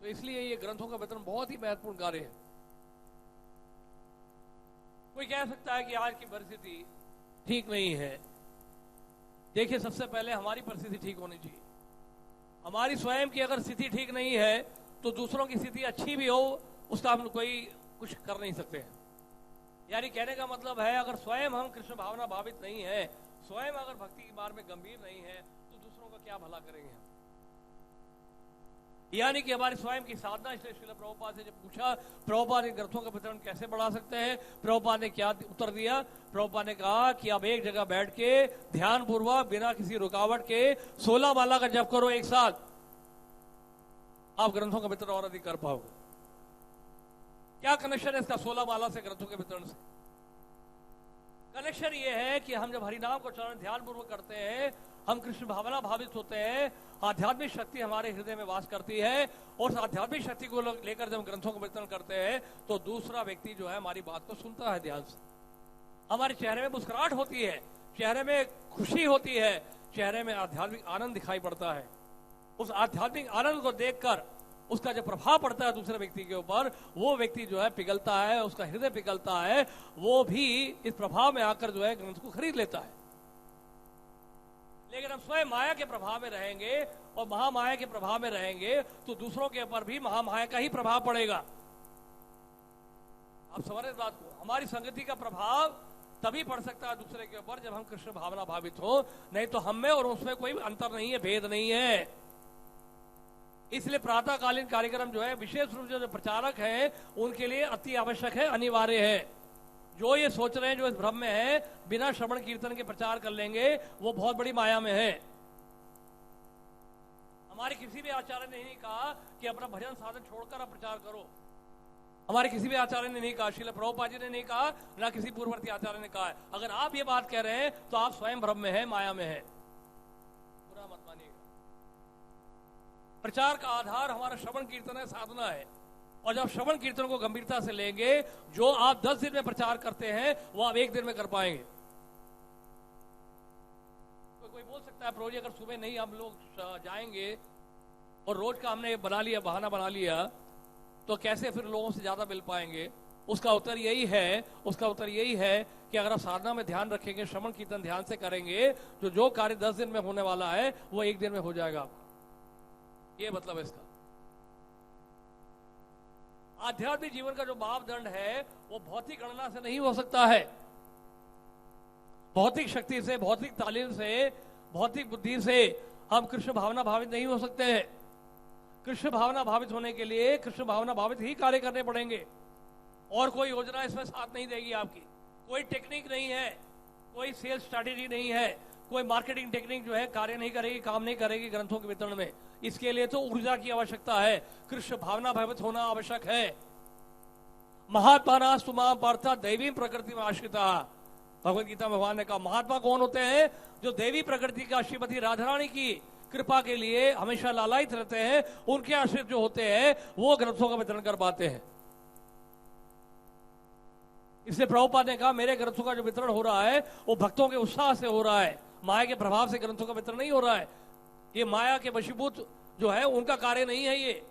तो इसलिए ये ग्रंथों का वितरण बहुत ही महत्वपूर्ण कार्य है। कोई कह सकता है कि आज की परिस्थिति ठीक नहीं है, देखिए, सबसे पहले हमारी परिस्थिति ठीक होनी चाहिए। हमारी स्वयं की अगर स्थिति ठीक नहीं है तो दूसरों की स्थिति अच्छी भी हो उसका हम कोई कुछ कर नहीं सकते हैं। यानी कहने का मतलब है, अगर स्वयं हम कृष्ण भावना भावित नहीं है, स्वयं अगर भक्ति के मार्ग में गंभीर नहीं है, तो दूसरों का क्या भला करेंगे हम। यानी कि हमारी स्वयं की साधना। इसलिए श्रील प्रभुपाद से जब पूछा प्रभुपाद ने ग्रंथों का वितरण कैसे बढ़ा सकते हैं, प्रभुपाद ने क्या उत्तर दिया। प्रभुपाद ने कहा कि आप एक जगह बैठ के ध्यान पूर्वक बिना किसी रुकावट के 16 माला का जप करो एक साथ, आप ग्रंथों का वितरण और अधिक कर पाओगे। क्या कनेक्शन है इसका 16 माला से ग्रंथों के वितरण से? कनेक्शन ये है कि हम जब हरिनाम को चरण ध्यान पूर्वक करते हैं, हम कृष्ण भावना भावित होते हैं, आध्यात्मिक शक्ति हमारे हृदय में वास करती है, और उस आध्यात्मिक शक्ति को लेकर जब ग्रंथों को वितरण करते हैं तो दूसरा व्यक्ति जो है हमारी बात को सुनता है ध्यान से। हमारे चेहरे में मुस्कुराहट होती है, चेहरे में खुशी होती है, चेहरे में आध्यात्मिक आनंद दिखाई पड़ता है। उस आध्यात्मिक आनंद को देखकर उसका जो प्रभाव पड़ता है दूसरे व्यक्ति के ऊपर, वो व्यक्ति जो है पिघलता है, उसका हृदय पिघलता है, वो भी इस प्रभाव में आकर जो है ग्रंथ को खरीद लेता है। लेकिन हम स्वयं माया के प्रभाव में रहेंगे और महामाया के प्रभाव में रहेंगे तो दूसरों के ऊपर भी महामाया का ही प्रभाव पड़ेगा। आप समझ रहे इस बात को? हमारी संगति का प्रभाव तभी पड़ सकता है दूसरे के ऊपर जब हम कृष्ण भावना भावित हो, नहीं तो हम में और उसमें कोई अंतर नहीं है, भेद नहीं है। इसलिए प्रातःकालीन कार्यक्रम जो है विशेष रूप से जो प्रचारक हैं उनके लिए अति आवश्यक है, अनिवार्य है। जो ये सोच रहे हैं, जो इस भ्रम में है बिना श्रवण कीर्तन के प्रचार कर लेंगे, वो बहुत बड़ी माया में है। हमारे किसी भी आचार्य ने नहीं कहा कि अपना भजन साधन छोड़कर आप प्रचार करो। हमारे किसी भी आचार्य ने नहीं कहा, श्रील प्रभुपाद जी ने नहीं कहा, ना किसी पूर्ववर्ती आचार्य ने कहा है। अगर आप ये बात कह रहे हैं तो आप स्वयं भ्रम में है, माया में है। बुरा मत मानिएगा। प्रचार का आधार हमारा श्रवण कीर्तन है, साधना है। और जब श्रवण कीर्तन को गंभीरता से लेंगे, जो आप 10 दिन में प्रचार करते हैं वो आप 1 दिन में कर पाएंगे। कोई बोल सकता है प्रभु जी अगर सुबह नहीं हम लोग जाएंगे और रोज का हमने बना लिया, बहाना बना लिया, तो कैसे फिर लोगों से ज्यादा मिल पाएंगे? उसका उत्तर यही है कि अगर आप साधना में ध्यान रखेंगे, श्रवण कीर्तन ध्यान से करेंगे, तो जो कार्य 10 दिन में होने वाला है वो 1 दिन में हो जाएगा। ये मतलब है इसका। आध्यात्मिक जीवन का जो मापदंड है वो भौतिक गणना से नहीं हो सकता है। भौतिक शक्ति से, भौतिक तालीम से, भौतिक बुद्धि से हम कृष्ण भावना भावित नहीं हो सकते हैं। कृष्ण भावना भावित होने के लिए कृष्ण भावना भावित ही कार्य करने पड़ेंगे, और कोई योजना इसमें साथ नहीं देगी आपकी। कोई टेक्निक नहीं है, कोई सेल्स स्ट्रैटेजी नहीं है, कोई मार्केटिंग टेक्निक जो है कार्य नहीं करेगी, काम नहीं करेगी ग्रंथों के वितरण में। इसके लिए तो ऊर्जा की आवश्यकता है, कृष्ण भावना भावित होना आवश्यक है। महात्मा सुमा पार्था दैवी प्रकृति में आश्रिता। भगवत गीता में भगवान ने कहा महात्मा कौन होते हैं? जो देवी प्रकृति का श्रीमती राधा रानी की कृपा के लिए हमेशा लालायित रहते हैं, उनके आश्रित जो होते हैं वो ग्रंथों का वितरण कर पाते हैं। इसलिए प्रभुपाद ने कहा मेरे ग्रंथों का जो वितरण हो रहा है वो भक्तों के उत्साह से हो रहा है, माया के प्रभाव से ग्रंथों का वितरण नहीं हो रहा है। ये माया के वशीभूत जो है उनका कार्य नहीं है। ये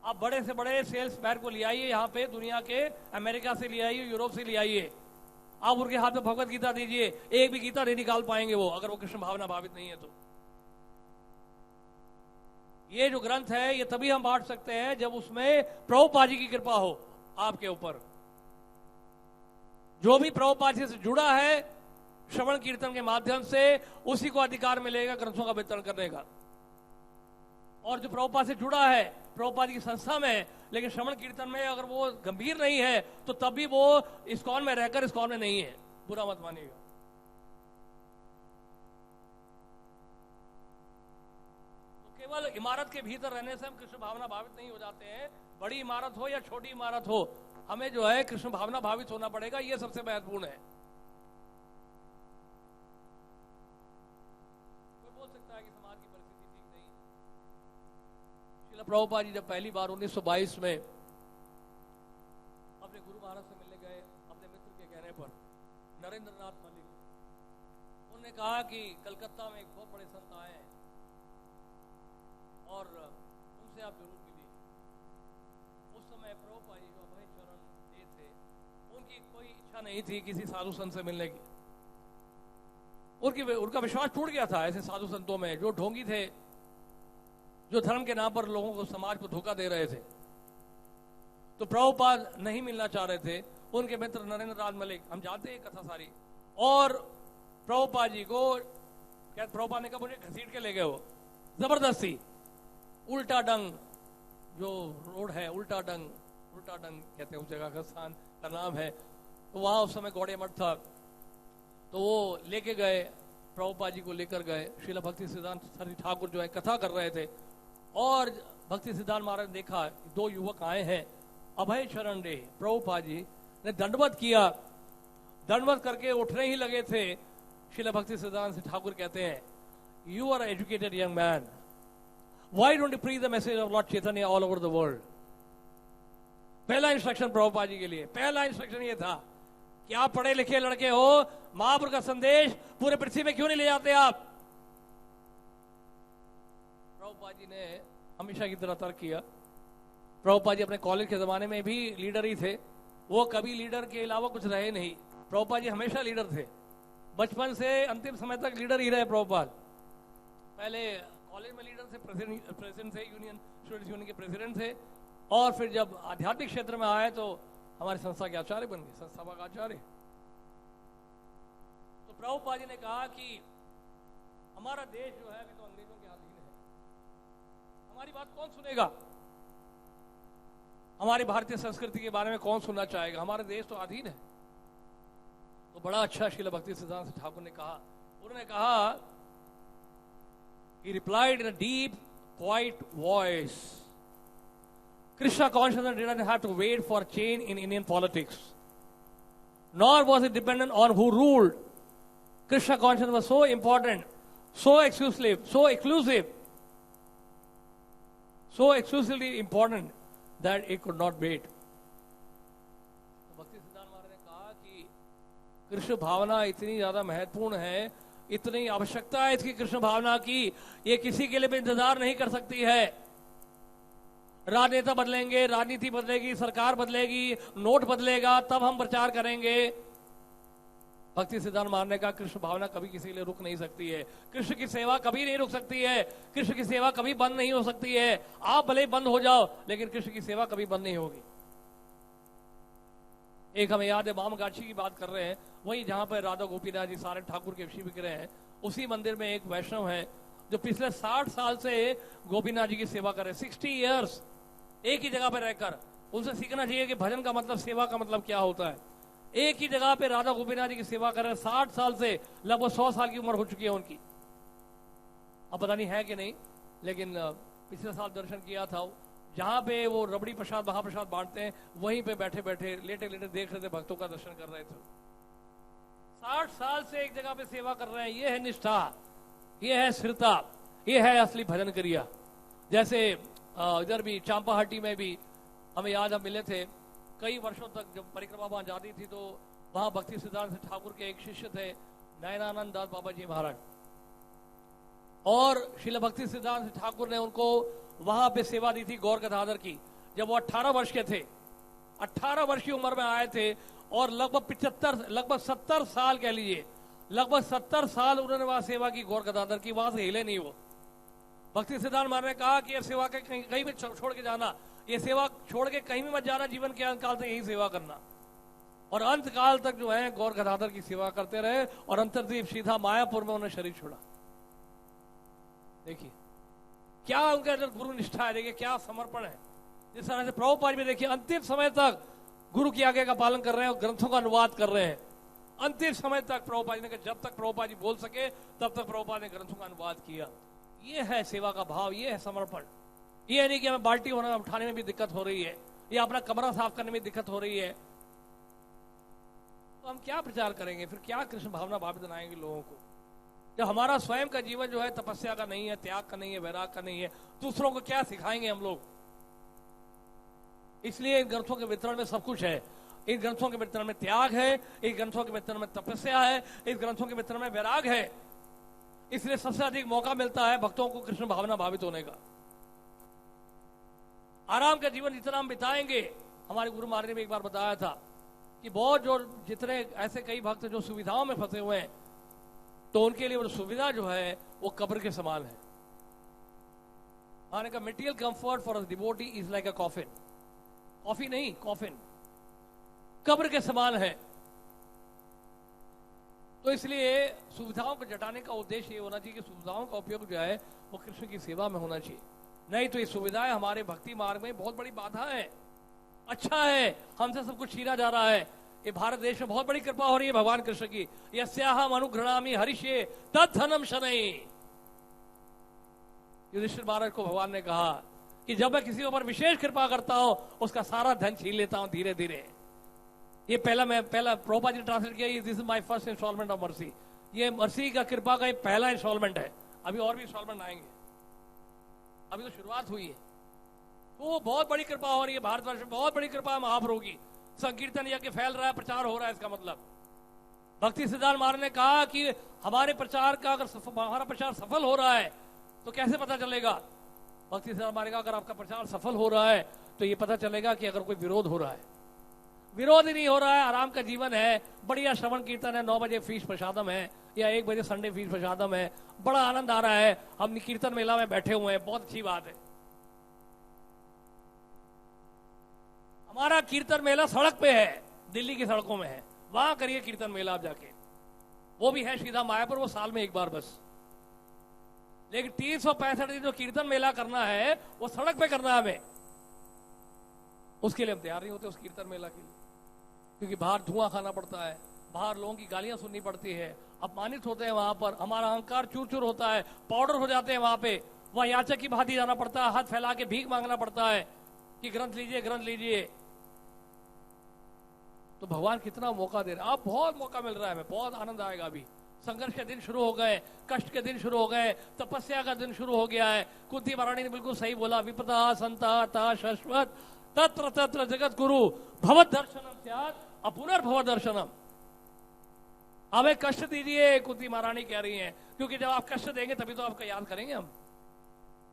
आप बड़े से बड़े सेल्स मैन को ले आइए, यहाँ पे दुनिया के अमेरिका से ले आइए, यूरोप से ले आइए, आप उनके हाथ में भगवत गीता दीजिए, एक भी गीता नहीं निकाल पाएंगे वो, अगर वो कृष्ण भावना भावित नहीं है तो। ये जो ग्रंथ है ये तभी हम बांट सकते हैं जब उसमें प्रभुपाद जी की कृपा हो आपके ऊपर। जो भी प्रभुपाद जी से जुड़ा है श्रवण कीर्तन के माध्यम से, उसी को अधिकार मिलेगा ग्रंथों का वितरण करने का। और जो प्रभुपाद से जुड़ा है, प्रभुपाद की संस्था में, लेकिन श्रवण कीर्तन में अगर वो गंभीर नहीं है तो तब भी वो इस्कॉन में रहकर इस्कॉन में नहीं है। बुरा मत मानिएगा। तो केवल इमारत के भीतर रहने से हम कृष्ण भावना भावित नहीं हो जाते हैं। बड़ी इमारत हो या छोटी इमारत हो, हमें जो है कृष्ण भावना भावित होना पड़ेगा, ये सबसे महत्वपूर्ण है। कोई बोल सकता है कि समाज की परिस्थिति ठीक नहीं। श्रील प्रभुपाद जी जब पहली बार 1922 में अपने गुरु महाराज से मिलने गए, अपने मित्र के कहने पर, नरेंद्रनाथ मलिक, उन्होंने कहा कि कलकत्ता में एक बहुत बड़े संत आए हैं और उनसे आप जरूर मिलिए। उस समय प्रभुपाद जी जो अभय चरण थे, उनकी कोई इच्छा नहीं थी किसी साधु संत से मिलने की। उनका विश्वास टूट गया था ऐसे साधु संतों में जो ढोंगी थे, जो धर्म के नाम पर लोगों को, समाज को धोखा दे रहे थे। तो प्रभुपाद नहीं मिलना चाह रहे थे। उनके मित्र नरेंद्र नाथ मलिक, हम जानते हैं कथा सारी, और प्रभुपाद जी को प्रभुपाद ने कहा मुझे घसीट के ले गए वो जबरदस्ती। उल्टा डंग जो रोड है, उल्टा डंग कहते हैं उस जगह का, स्थान का नाम है। तो वहां उस समय गौड़े मठ था, तो वो लेके गए, प्रभुपाद जी को लेकर गए। श्रील भक्ति सिद्धांत सरस्वती ठाकुर जो है कथा कर रहे थे, और भक्ति सिद्धांत महाराज ने देखा दो युवक आए हैं, अभय शरण रे। प्रभुपाद जी ने दंडवत किया, दंडवत करके उठने ही लगे थे। श्रील भक्ति सिद्धांत ठाकुर कहते हैं, you are educated young man, why don't you preach the message of lord Chaitanya all over the world. पहला इंस्ट्रक्शन प्रभुपाद जी के लिए, पहला इंस्ट्रक्शन ये था कि आप पढ़े लिखे लड़के हो, महापुरुष का संदेश पूरे पृथ्वी में क्यों नहीं ले जाते आप। प्रभुपाद जी ने हमेशा की तरह तर्क किया। प्रभुपाद जी अपने कॉलेज के जमाने में भी लीडर ही थे, वो कभी लीडर के अलावा कुछ रहे नहीं। प्रभुपाद जी हमेशा लीडर थे, बचपन से अंतिम समय तक लीडर ही रहे प्रभुपाद। पहले कॉलेज में लीडर थे, प्रेसिडेंट थे, यूनियन स्टूडेंट्स यूनियन के प्रेसिडेंट थे, और फिर जब आध्यात्मिक क्षेत्र में आए तो हमारी संस्था के आचार्य बन गए, संस्था का आचार्य। तो प्रभुपाद जी ने कहा कि हमारा देश जो है अभी तो अंग्रेजों के अधीन है, हमारी बात कौन सुनेगा, हमारी भारतीय संस्कृति के बारे में कौन सुनना चाहेगा, हमारा देश तो अधीन है। तो बड़ा अच्छा श्रील भक्ति सिद्धांत ठाकुर ने कहा, उन्होंने कहा, he replied in a deep, quiet voice, Krishna consciousness did not have to wait for change in Indian politics, nor was it dependent on who ruled. Krishna consciousness was so important, so exclusive, so exclusively important that it could not wait. भक्ति सिद्धांत महाराज ने कहा कि कृष्ण भावना इतनी ज्यादा महत्वपूर्ण है, इतनी आवश्यकता है इसकी कृष्ण भावना की, ये किसी के लिए भी इंतजार नहीं कर सकती है। राजनेता बदलेंगे, राजनीति बदलेगी, सरकार बदलेगी, नोट बदलेगा, तब हम प्रचार करेंगे। भक्ति सिद्धांत महाराज ने कहा कृष्ण भावना कभी किसी के लिए रुक नहीं सकती है, कृष्ण की सेवा कभी नहीं रुक सकती है, कृष्ण की सेवा कभी बंद नहीं हो सकती है। आप भले ही बंद हो जाओ, लेकिन कृष्ण की सेवा कभी बंद नहीं होगी। एक हमें याद है, मामगाछी की बात कर रहे हैं, वही जहां पर राधा गोपीनाथ जी सारे ठाकुर के शिव विग्रह हैं, उसी मंदिर में एक वैष्णव है जो पिछले 60 साल से गोपीनाथ जी की सेवा कर रहे हैं, 60 ईयर्स एक ही जगह पर रहकर। उनसे सीखना चाहिए कि भजन का मतलब, सेवा का मतलब क्या होता है। एक ही जगह पे राधा गोपीनाथ जी की सेवा कर रहे हैं 60 साल से, लगभग 100 साल की उम्र हो चुकी है उनकी। अब पता नहीं है कि नहीं, लेकिन पिछले साल दर्शन किया था, जहां पे वो रबड़ी प्रसाद महाप्रसाद बांटते हैं, वहीं पे बैठे बैठे लेटे लेटे देख रहे थे, भक्तों का दर्शन कर रहे थे। 60 साल से एक जगह पे सेवा कर रहे हैं, ये है निष्ठा, ये है स्थिरता, ये है असली भजन क्रिया। जैसे इधर भी चांपाहाटी में भी हमें याद, हम मिले थे कई वर्षों तक, जब परिक्रमा वहां जाती थी, तो वहां भक्ति सिद्धांत ठाकुर के एक शिष्य थे नयनानंद दास बाबा जी महाराज, और श्रील भक्ति सिद्धांत ठाकुर ने उनको वहां पे सेवा दी थी गौर गदाधर की। जब वो 18 वर्ष के थे, 18 वर्ष की उम्र में आए थे, और लगभग 70 साल कह लीजिए, लगभग 70 साल उन्होंने वहां सेवा की गौर गदाधर की, वहां से हिले नहीं वो। भक्ति सिद्धांत महाराज ने कहा कि ये सेवा के कहीं भी छोड़ के जाना, ये सेवा छोड़ के कहीं भी मत जाना, जीवन के अंत काल तक यही सेवा करना। और अंत काल तक जो है गौर गदाधर की सेवा करते रहे, और अंतरदीप सीधा मायापुर में उन्हें शरीर छोड़ा। देखिए क्या उनका गुरु निष्ठा है, देखिए क्या समर्पण है। जिस तरह से प्रभुपाद भी देखिए अंतिम समय तक गुरु की आज्ञा का पालन कर रहे हैं और ग्रंथों का अनुवाद कर रहे हैं। अंतिम समय तक प्रभुपाद ने कहा, जब तक प्रभुपाद जी बोल सके तब तक प्रभुपाद ने ग्रंथों का अनुवाद किया। ये है सेवा का भाव, ये है समर्पण। ये नहीं कि हमें बाल्टी उठाने में भी दिक्कत हो रही है, या अपना कमरा साफ करने में दिक्कत हो रही है, तो हम क्या प्रचार करेंगे फिर, क्या कृष्ण भावना भावित बनाएंगे लोगों को, जब हमारा स्वयं का जीवन जो है तपस्या का नहीं है, त्याग का नहीं है, वैराग का नहीं है, दूसरों को क्या सिखाएंगे हम लोग। इसलिए इन ग्रंथों के वितरण में सब कुछ है। इन ग्रंथों के वितरण में त्याग है, इन ग्रंथों के वितरण में तपस्या है, इस ग्रंथों के वितरण में वैराग है। इसलिए सबसे अधिक मौका मिलता है भक्तों को कृष्ण भावना भावित होने का। आराम का जीवन जितना हम बिताएंगे, हमारे गुरु महाराज ने भी एक बार बताया था कि बहुत जो जितने ऐसे कई भक्त जो सुविधाओं में फंसे हुए हैं, तो उनके लिए वो सुविधा जो है वो कब्र के समान है। माने का material comfort for a devotee is like a coffin, coffee नहीं कॉफिन, कब्र के समान है। तो इसलिए सुविधाओं को जुटाने का उद्देश्य ये होना चाहिए कि सुविधाओं का उपयोग जो है वो कृष्ण की सेवा में होना चाहिए। नहीं तो ये सुविधाएं हमारे भक्ति मार्ग में बहुत बड़ी बाधा है। अच्छा है हमसे सब कुछ छीना जा रहा है, ये भारत देश में बहुत बड़ी कृपा हो रही है भगवान कृष्ण की। यस्याहम अनुघृणामि हरिष्ये तद्धनम शनैः। युधिष्ठिर महाराज को भगवान ने कहा कि जब मैं किसी ऊपर विशेष कृपा करता हूं उसका सारा धन छीन लेता हूं धीरे धीरे। ये पहला प्रभुपाद जी ट्रांसलेट किया, this is my first instalment of mercy. ये मर्सी का कृपा का पहला इंस्टॉलमेंट है, अभी और भी इंस्टॉलमेंट आएंगे, अभी तो शुरुआत हुई है। तो बहुत बड़ी कृपा हो रही है भारतवर्ष में, बहुत बड़ी कृपा है महाप्रभु की। संकीर्तन यज्ञ फैल रहा है, प्रचार हो रहा है। इसका मतलब भक्ति सिद्धांत महाराज ने कहा कि हमारे प्रचार का अगर हमारा प्रचार सफल हो रहा है तो कैसे पता चलेगा? भक्ति सिद्धांत महाराज ने कहा अगर आपका प्रचार सफल हो रहा है तो ये पता चलेगा कि अगर कोई विरोध हो रहा है। विरोध ही नहीं हो रहा है, आराम का जीवन है, बढ़िया श्रवण कीर्तन है, 9 बजे फीस प्रसादम है या 1 बजे संडे फीस प्रसादम है, बड़ा आनंद आ रहा है, हम कीर्तन मेला में बैठे हुए हैं, बहुत अच्छी बात है। हमारा कीर्तन मेला सड़क पे है, दिल्ली की सड़कों में है, वहां करिए कीर्तन मेला आप जाके। वो भी है सीधा मायापुर, वो साल में एक बार बस। लेकिन 365 दिन जो कीर्तन मेला करना है वो सड़क पे करना है हमें। उसके लिए हम तैयार नहीं होते उस कीर्तन मेला के लिए, क्योंकि बाहर धुआं खाना पड़ता है, बाहर लोगों की गालियां सुननी पड़ती है, अपमानित होते हैं वहां पर, हमारा अहंकार चूर चूर होता है, पाउडर हो जाते हैं वहां पे, वहां याचक की भांति जाना पड़ता है, हाथ फैला के भीख मांगना पड़ता है कि ग्रंथ लीजिए ग्रंथ लीजिए। तो भगवान कितना मौका दे रहे हैं, आप बहुत मौका मिल रहा है, हमें बहुत आनंद आएगा। अभी संघर्ष के दिन शुरू हो गए, कष्ट के दिन शुरू हो गए, तपस्या का दिन शुरू हो गया है। कुंती महारानी ने बिल्कुल सही बोला, विपदा संता ता शाश्वत तत्र तत्र जगत गुरु भवद दर्शनम स्यात् अपुनर्भव दर्शनम। हमें कष्ट दीजिए, कुंती महारानी कह रही हैं, क्योंकि जब आप कष्ट देंगे तभी तो आपका याद करेंगे हम।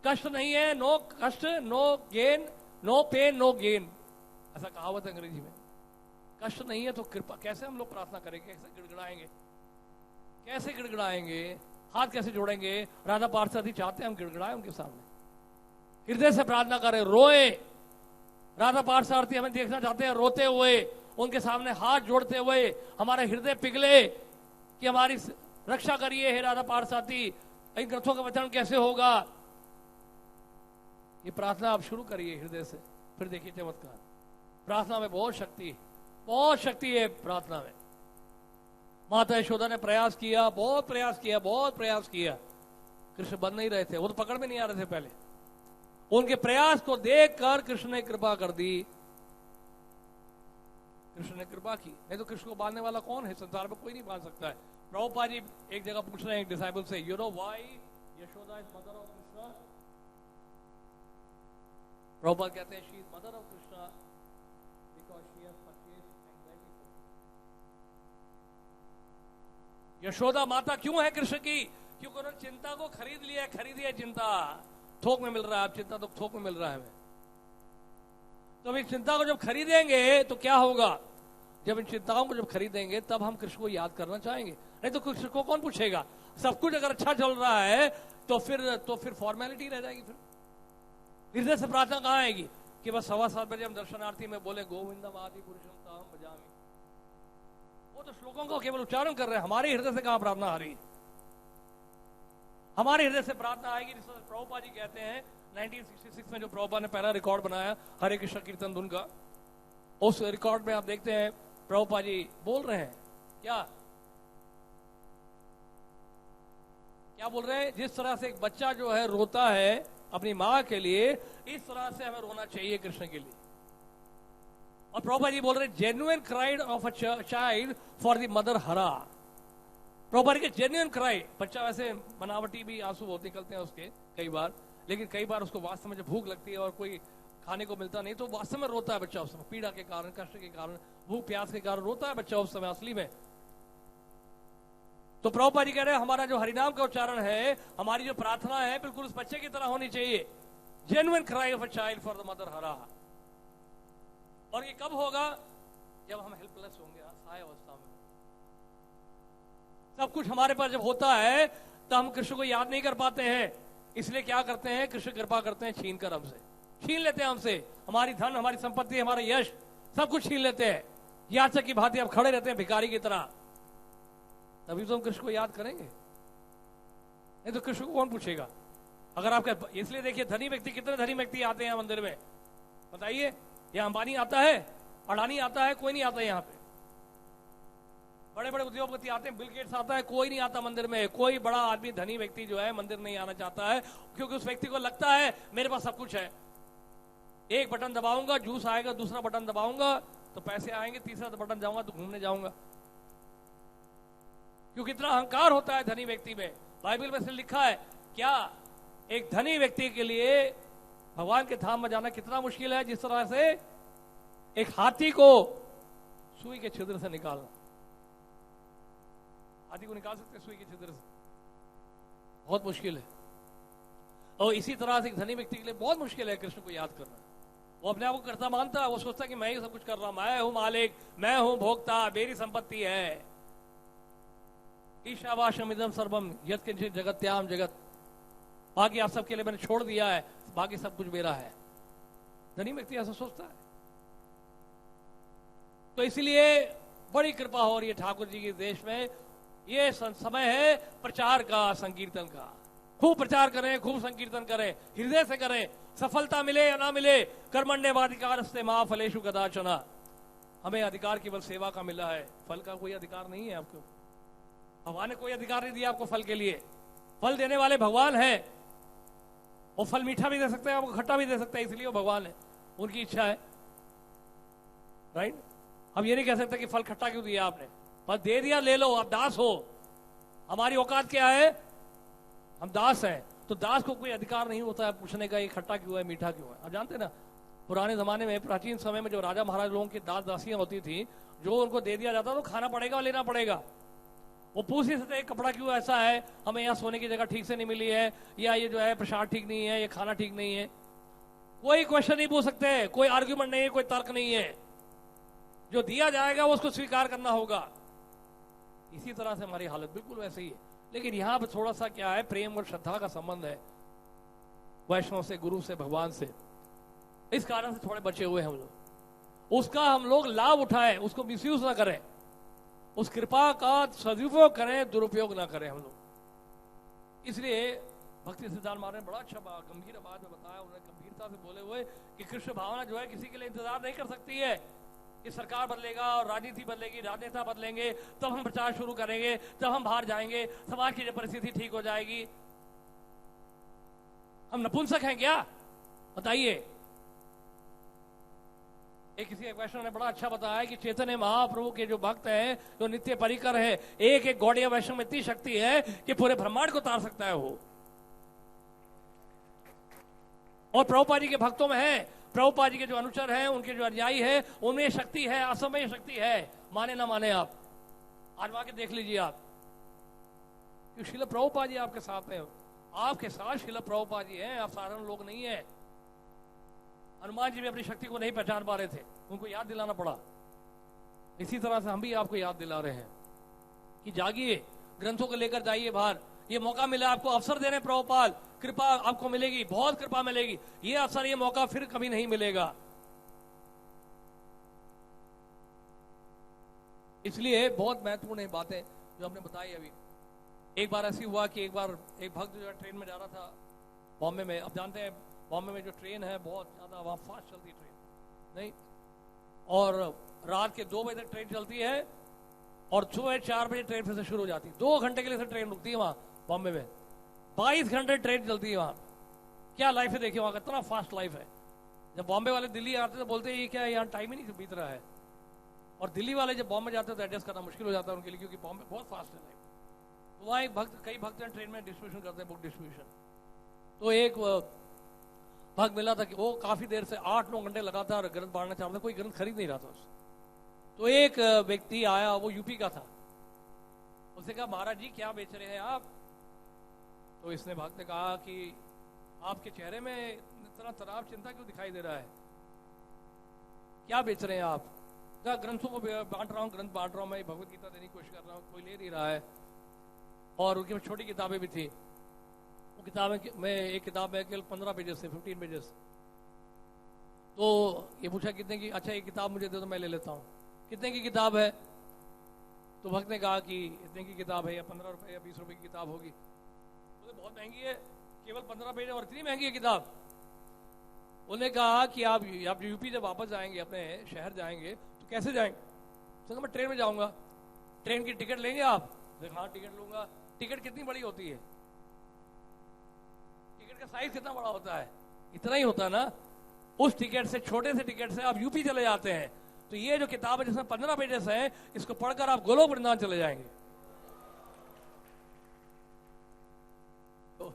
कष्ट नहीं है, नो कष्ट no gain, no pain no gain, ऐसा कहावत है अंग्रेजी में। कष्ट नहीं है तो कृपा, कैसे हम लोग प्रार्थना करेंगे, कैसे गिड़गिड़ाएंगे, कैसे गिड़गिड़ाएंगे, हाथ कैसे जोड़ेंगे? राधा पार्षद चाहते हैं हम गिड़गिड़ाएं उनके सामने, हृदय से प्रार्थना करें, रोए। राधा पार्षद हमें देखना चाहते हैं रोते हुए, उनके सामने हाथ जोड़ते हुए, हमारे हृदय पिघले कि हमारी रक्षा करिए हे राधा पार्षद। इन ग्रंथों का वचन कैसे होगा? ये प्रार्थना आप शुरू करिए हृदय से, फिर देखिए चमत्कार। प्रार्थना में बहुत शक्ति है, बहुत शक्ति है प्रार्थना में। माता यशोदा ने प्रयास किया, बहुत प्रयास किया, बहुत प्रयास किया, कृष्ण बन नहीं रहे थे, वो तो पकड़ में नहीं आ रहे थे पहले। उनके प्रयास को देखकर कृष्ण ने कृपा कर दी, कृष्ण ने कृपा की। नहीं तो कृष्ण को बांधने वाला कौन है? संसार में कोई नहीं बांध सकता है। प्रभुपाद जी एक जगह पूछ रहे हैं एक डिसाइपल से, you know why Yashoda is mother of Krishna? Prabhupada कहते हैं she is mother of Krishna because she has purchased anxiety. Yashoda माता क्यों है कृष्ण की? क्योंकि उन्होंने चिंता को खरीद लिया है, खरीदी है चिंता, थोक में मिल रहा है, आप चिंता तो थोक में मिल रहा है हमें। तो अब इस चिंता को जब खरीदेंगे तो क्या होगा? जब इन चिंताओं को जब खरीदेंगे तब हम कृष्ण को याद करना चाहेंगे, नहीं तो कृष्ण को कौन पूछेगा? सब कुछ अगर अच्छा चल रहा है तो फिर फॉर्मेलिटी रह जाएगी। फिर हृदय से प्रार्थना कहाँ आएगी कि बस 7:15 बजे हम दर्शनार्थी में बोले गोविंदम आदि पुरुषम ताहम भजामि। वो तो श्लोकों को केवल उच्चारण कर रहे हैं, हमारे हृदय से कहाँ प्रार्थना आ रही? हमारे हृदय से प्रार्थना आएगी। प्रभुपाद जी कहते हैं 1966 में जो प्रभुपाद ने पहला रिकॉर्ड बनाया हरे कृष्ण कीर्तन धुन का, उस रिकॉर्ड में आप देखते हैं प्रभुपाद जी बोल रहे हैं क्या बोल रहे हैं? जिस तरह से एक बच्चा जो है रोता है अपनी माँ के लिए, इस तरह से हमें रोना चाहिए कृष्ण के लिए। और प्रभुपाद जी बोल रहे हैं genuine cried of a child for the mother हरा। प्रभुपाद के जेन्युइन क्राई, बच्चा वैसे बनावटी भी आंसू बहुत निकलते हैं उसके कई बार, लेकिन कई बार उसको वास्तव में जब भूख लगती है और कोई खाने को मिलता नहीं तो वास्तव में रोता है बच्चा उस समय, पीड़ा के कारण, कष्ट के कारण, भूख प्यास के कारण रोता है बच्चा उस समय असली में। तो प्रभुपाद जी कह रहे हैं हमारा जो हरिनाम का उच्चारण है, हमारी जो प्रार्थना है, बिल्कुल उस बच्चे की तरह होनी चाहिए। Genuine cry of a child for the mother हरा। और ये कब होगा? जब हम हेल्पलेस होंगे, असहाय अवस्था में। सब कुछ हमारे पास जब होता है तो हम कृष्ण को याद नहीं कर पाते हैं। इसलिए क्या करते हैं, कृष्ण कृपा करते हैं, छीन कर हमसे, छीन लेते हैं हमसे हमारी धन, हमारी संपत्ति, हमारा यश, सब कुछ छीन लेते हैं। याचक की भांति आप खड़े रहते हैं भिखारी की तरह। तभी तो हम कृष्ण को याद करेंगे, नहीं तो कृष्ण को कौन पूछेगा। अगर आपका, इसलिए देखिए धनी व्यक्ति, कितने धनी व्यक्ति आते हैं मंदिर में बताइए। यहाँ अंबानी आता है, अडानी आता है, कोई नहीं आता यहाँ पे। बड़े बड़े उद्योगपति आते हैं, बिल गेट्स आता है, कोई नहीं आता मंदिर में। कोई बड़ा आदमी, धनी व्यक्ति जो है मंदिर नहीं आना चाहता है, क्योंकि उस व्यक्ति को लगता है मेरे पास सब कुछ है, एक बटन दबाऊंगा जूस आएगा, दूसरा बटन दबाऊंगा तो पैसे आएंगे, तीसरा बटन जाऊंगा तो घूमने जाऊंगा। क्योंकि इतना अहंकार होता है धनी व्यक्ति में। बाइबल में से लिखा है क्या, एक धनी व्यक्ति के लिए भगवान के धाम में जाना कितना मुश्किल है, जिस तरह से एक हाथी को सुई के छिद्र से निकालना। हाथी को निकाल सकते सुई के छिद्र से, बहुत मुश्किल है। और इसी तरह से एक धनी व्यक्ति के लिए बहुत मुश्किल है कृष्ण को याद करना। वो अपने आप को कर्ता मानता है, वो सोचता है कि मैं ही सब कुछ कर रहा हूं, मैं हूं मालिक, मैं हूं भोक्ता, मेरी संपत्ति है। ईशावास्यमिदं सर्वम यत्किंचित् जगत्याम जगत, बाकी आप सबके लिए मैंने छोड़ दिया है, बाकी सब कुछ मेरा है। धनी व्यक्ति ऐसा सोचता है। तो इसलिए बड़ी कृपा हो रही है ठाकुर जी के देश में। ये समय है प्रचार का, संकीर्तन का। खूब प्रचार करें, खूब संकीर्तन करें, हृदय से करें। सफलता मिले या ना मिले, कर्मण्येवाधिकारस्ते मा फलेषु कदाचन। हमें अधिकार केवल सेवा का मिला है, फल का कोई अधिकार नहीं है आपको। भगवान ने कोई अधिकार नहीं दिया आपको फल के लिए। फल देने वाले भगवान हैं। वो फल मीठा भी दे सकते हैं, आपको खट्टा भी दे सकते हैं, इसलिए वो भगवान है, उनकी इच्छा है। राइट? अब ये नहीं कह सकते कि फल खट्टा क्यों दिया आपने, बस दे दिया, ले लो, आप दास हो। हमारी औकात क्या है, हम दास हैं। तो दास को कोई अधिकार नहीं होता है पूछने का ये खट्टा क्यों है, मीठा क्यों है। आप जानते हैं ना, पुराने जमाने में, प्राचीन समय में जो राजा महाराज लोगों की दास दासियां होती थी, जो उनको दे दिया जाता तो खाना पड़ेगा, लेना पड़ेगा। वो पूछ नहीं सकते कपड़ा क्यों ऐसा है, हमें यहाँ सोने की जगह ठीक से नहीं मिली है, या ये जो है प्रसाद ठीक नहीं है, ये खाना ठीक नहीं है। कोई क्वेश्चन नहीं पूछ सकते, कोई आर्ग्यूमेंट नहीं है, कोई तर्क नहीं है। जो दिया जाएगा वो उसको स्वीकार करना होगा। इसी तरह से हमारी हालत बिल्कुल वैसे ही है। लेकिन यहां पर थोड़ा सा क्या है, प्रेम और श्रद्धा का संबंध है वैष्णव से, गुरु से, भगवान से। इस कारण से थोड़े बचे हुए हम लोग। उसका हम लोग लाभ उठाएं, उसको मिसयूज ना करें, उस कृपा का सदुपयोग करें, दुरुपयोग ना करें हम लोग। इसलिए भक्ति सिद्धांत महाराज ने बड़ा अच्छा गंभीर आवाज में बताया, उन्होंने गंभीरता से बोले हुए कि कृष्ण भावना जो है किसी के लिए इंतजार नहीं कर सकती है कि सरकार बदलेगा और राजनीति बदलेगी, राजनेता बदलेंगे, तब हम प्रचार शुरू करेंगे, तब हम बाहर जाएंगे, समाज की परिस्थिति ठीक हो जाएगी। हम नपुंसक हैं क्या, बताइए। किसी वैष्णव ने बड़ा अच्छा बताया कि चैतन्य महाप्रभु के जो भक्त हैं, जो नित्य परिकर है, एक एक गौड़िया वैष्णव में इतनी शक्ति है कि पूरे ब्रह्मांड को तार सकता है वो। और प्रभुपाद जी के भक्तों में है, प्रभुपाद जी के जो अनुचर हैं, उनके जो अनुयायी है, उनमें शक्ति है, असमय शक्ति है, माने ना माने आप। आजमा के देख लीजिए आप। श्रील प्रभुपाद जी आपके साथ हैं, आपके साथ श्रील प्रभुपाद जी हैं, आप साधारण लोग नहीं है। हनुमान जी भी अपनी शक्ति को नहीं पहचान पा रहे थे, उनको याद दिलाना पड़ा। इसी तरह से हम भी आपको याद दिला रहे हैं कि जागिए, ग्रंथों को लेकर जाइए बाहर। ये मौका मिला आपको, अवसर दे रहे प्रभुपाद, कृपा आपको मिलेगी, बहुत कृपा मिलेगी। ये अवसर, ये मौका फिर कभी नहीं मिलेगा। इसलिए बहुत महत्वपूर्ण है बातें जो हमने बताई अभी। एक बार ऐसी हुआ कि एक बार एक भक्त जो ट्रेन में जा रहा था बॉम्बे में। अब जानते हैं बॉम्बे में जो ट्रेन है बहुत ज्यादा वहां फास्ट चलती है ट्रेन, नहीं, और रात के 2 बजे तक ट्रेन चलती है और सुबह 4 बजे ट्रेन फिर से शुरू हो जाती है। 2 घंटे के लिए ट्रेन रुकती है वहां बॉम्बे में, 22 घंटे ट्रेन चलती है वहां। क्या लाइफ है देखिए वहां का, इतना फास्ट लाइफ है। जब बॉम्बे वाले दिल्ली आते तो बोलते हैं ये क्या है, यहाँ टाइम ही नहीं बीत रहा है। और दिल्ली वाले जब बॉम्बे जाते हैं तो एडजस्ट करना मुश्किल हो जाता है उनके लिए, क्योंकि बॉम्बे बहुत फास्ट है लाइफ। तो वहाँ एक भक्त, कई भक्त ट्रेन में डिस्ट्रीब्यूशन करते हैं, बुक डिस्ट्रीब्यूशन। तो एक भक्त मिला था कि वो काफी देर से 8-9 घंटे लगातार ग्रंथ बांटना चाहता था, कोई ग्रंथ खरीद नहीं रहा था उससे। तो एक व्यक्ति आया, वो यूपी का था। उसने कहा महाराज जी क्या बेच रहे हैं आप? तो इसने भक्त ने कहा कि आपके चेहरे में इतना तनाव, चिंता क्यों दिखाई दे रहा है, क्या बेच रहे हैं आप? कहा ग्रंथों को बांट रहा हूँ, ग्रंथ बांट रहा हूँ, मैं भगवत गीता देने की कोशिश कर रहा हूँ, कोई ले नहीं रहा है। और उनकी छोटी किताबें भी थी। वो किताबें में एक किताब है केवल 15 पेजेस से 15 पेजेस। तो ये पूछा कितने की, अच्छा ये किताब मुझे दे दो मैं ले लेता हूँ। कितने की किताब है? तो भक्त ने कहा कि इतने की किताब है, या 15 रुपए या 20 रुपए की किताब होगी। बोले बहुत महंगी है, केवल 15 पेज और इतनी महंगी है किताब। उन्होंने कहा कि आप यूपी जब वापस जाएंगे, अपने शहर जाएंगे, तो कैसे जाएंगे? तो मैं ट्रेन में जाऊंगा। ट्रेन की टिकट लेंगे आप? हाँ टिकट लूंगा। टिकट कितनी बड़ी होती है? टिकट का साइज कितना बड़ा होता है? इतना ही होता है ना। उस टिकट से, छोटे से टिकट से आप यूपी चले जाते हैं। तो ये जो किताब है जिसमें 15 पेजेस है, इसको पढ़कर आप गोलोक वृंदावन चले जाएंगे। तो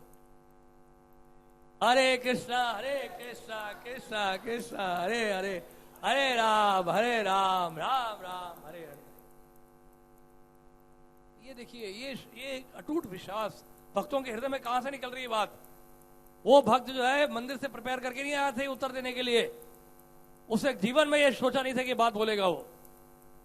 हरे कृष्णा कृष्णा कृष्णा हरे हरे, हरे राम राम राम हरे हरे। ये देखिए, ये अटूट विश्वास भक्तों के हृदय में कहां से निकल रही है बात। वो भक्त जो है मंदिर से प्रिपेयर करके नहीं आया थे उत्तर देने के लिए। उसे जीवन में ये सोचा नहीं था कि बात बोलेगा वो,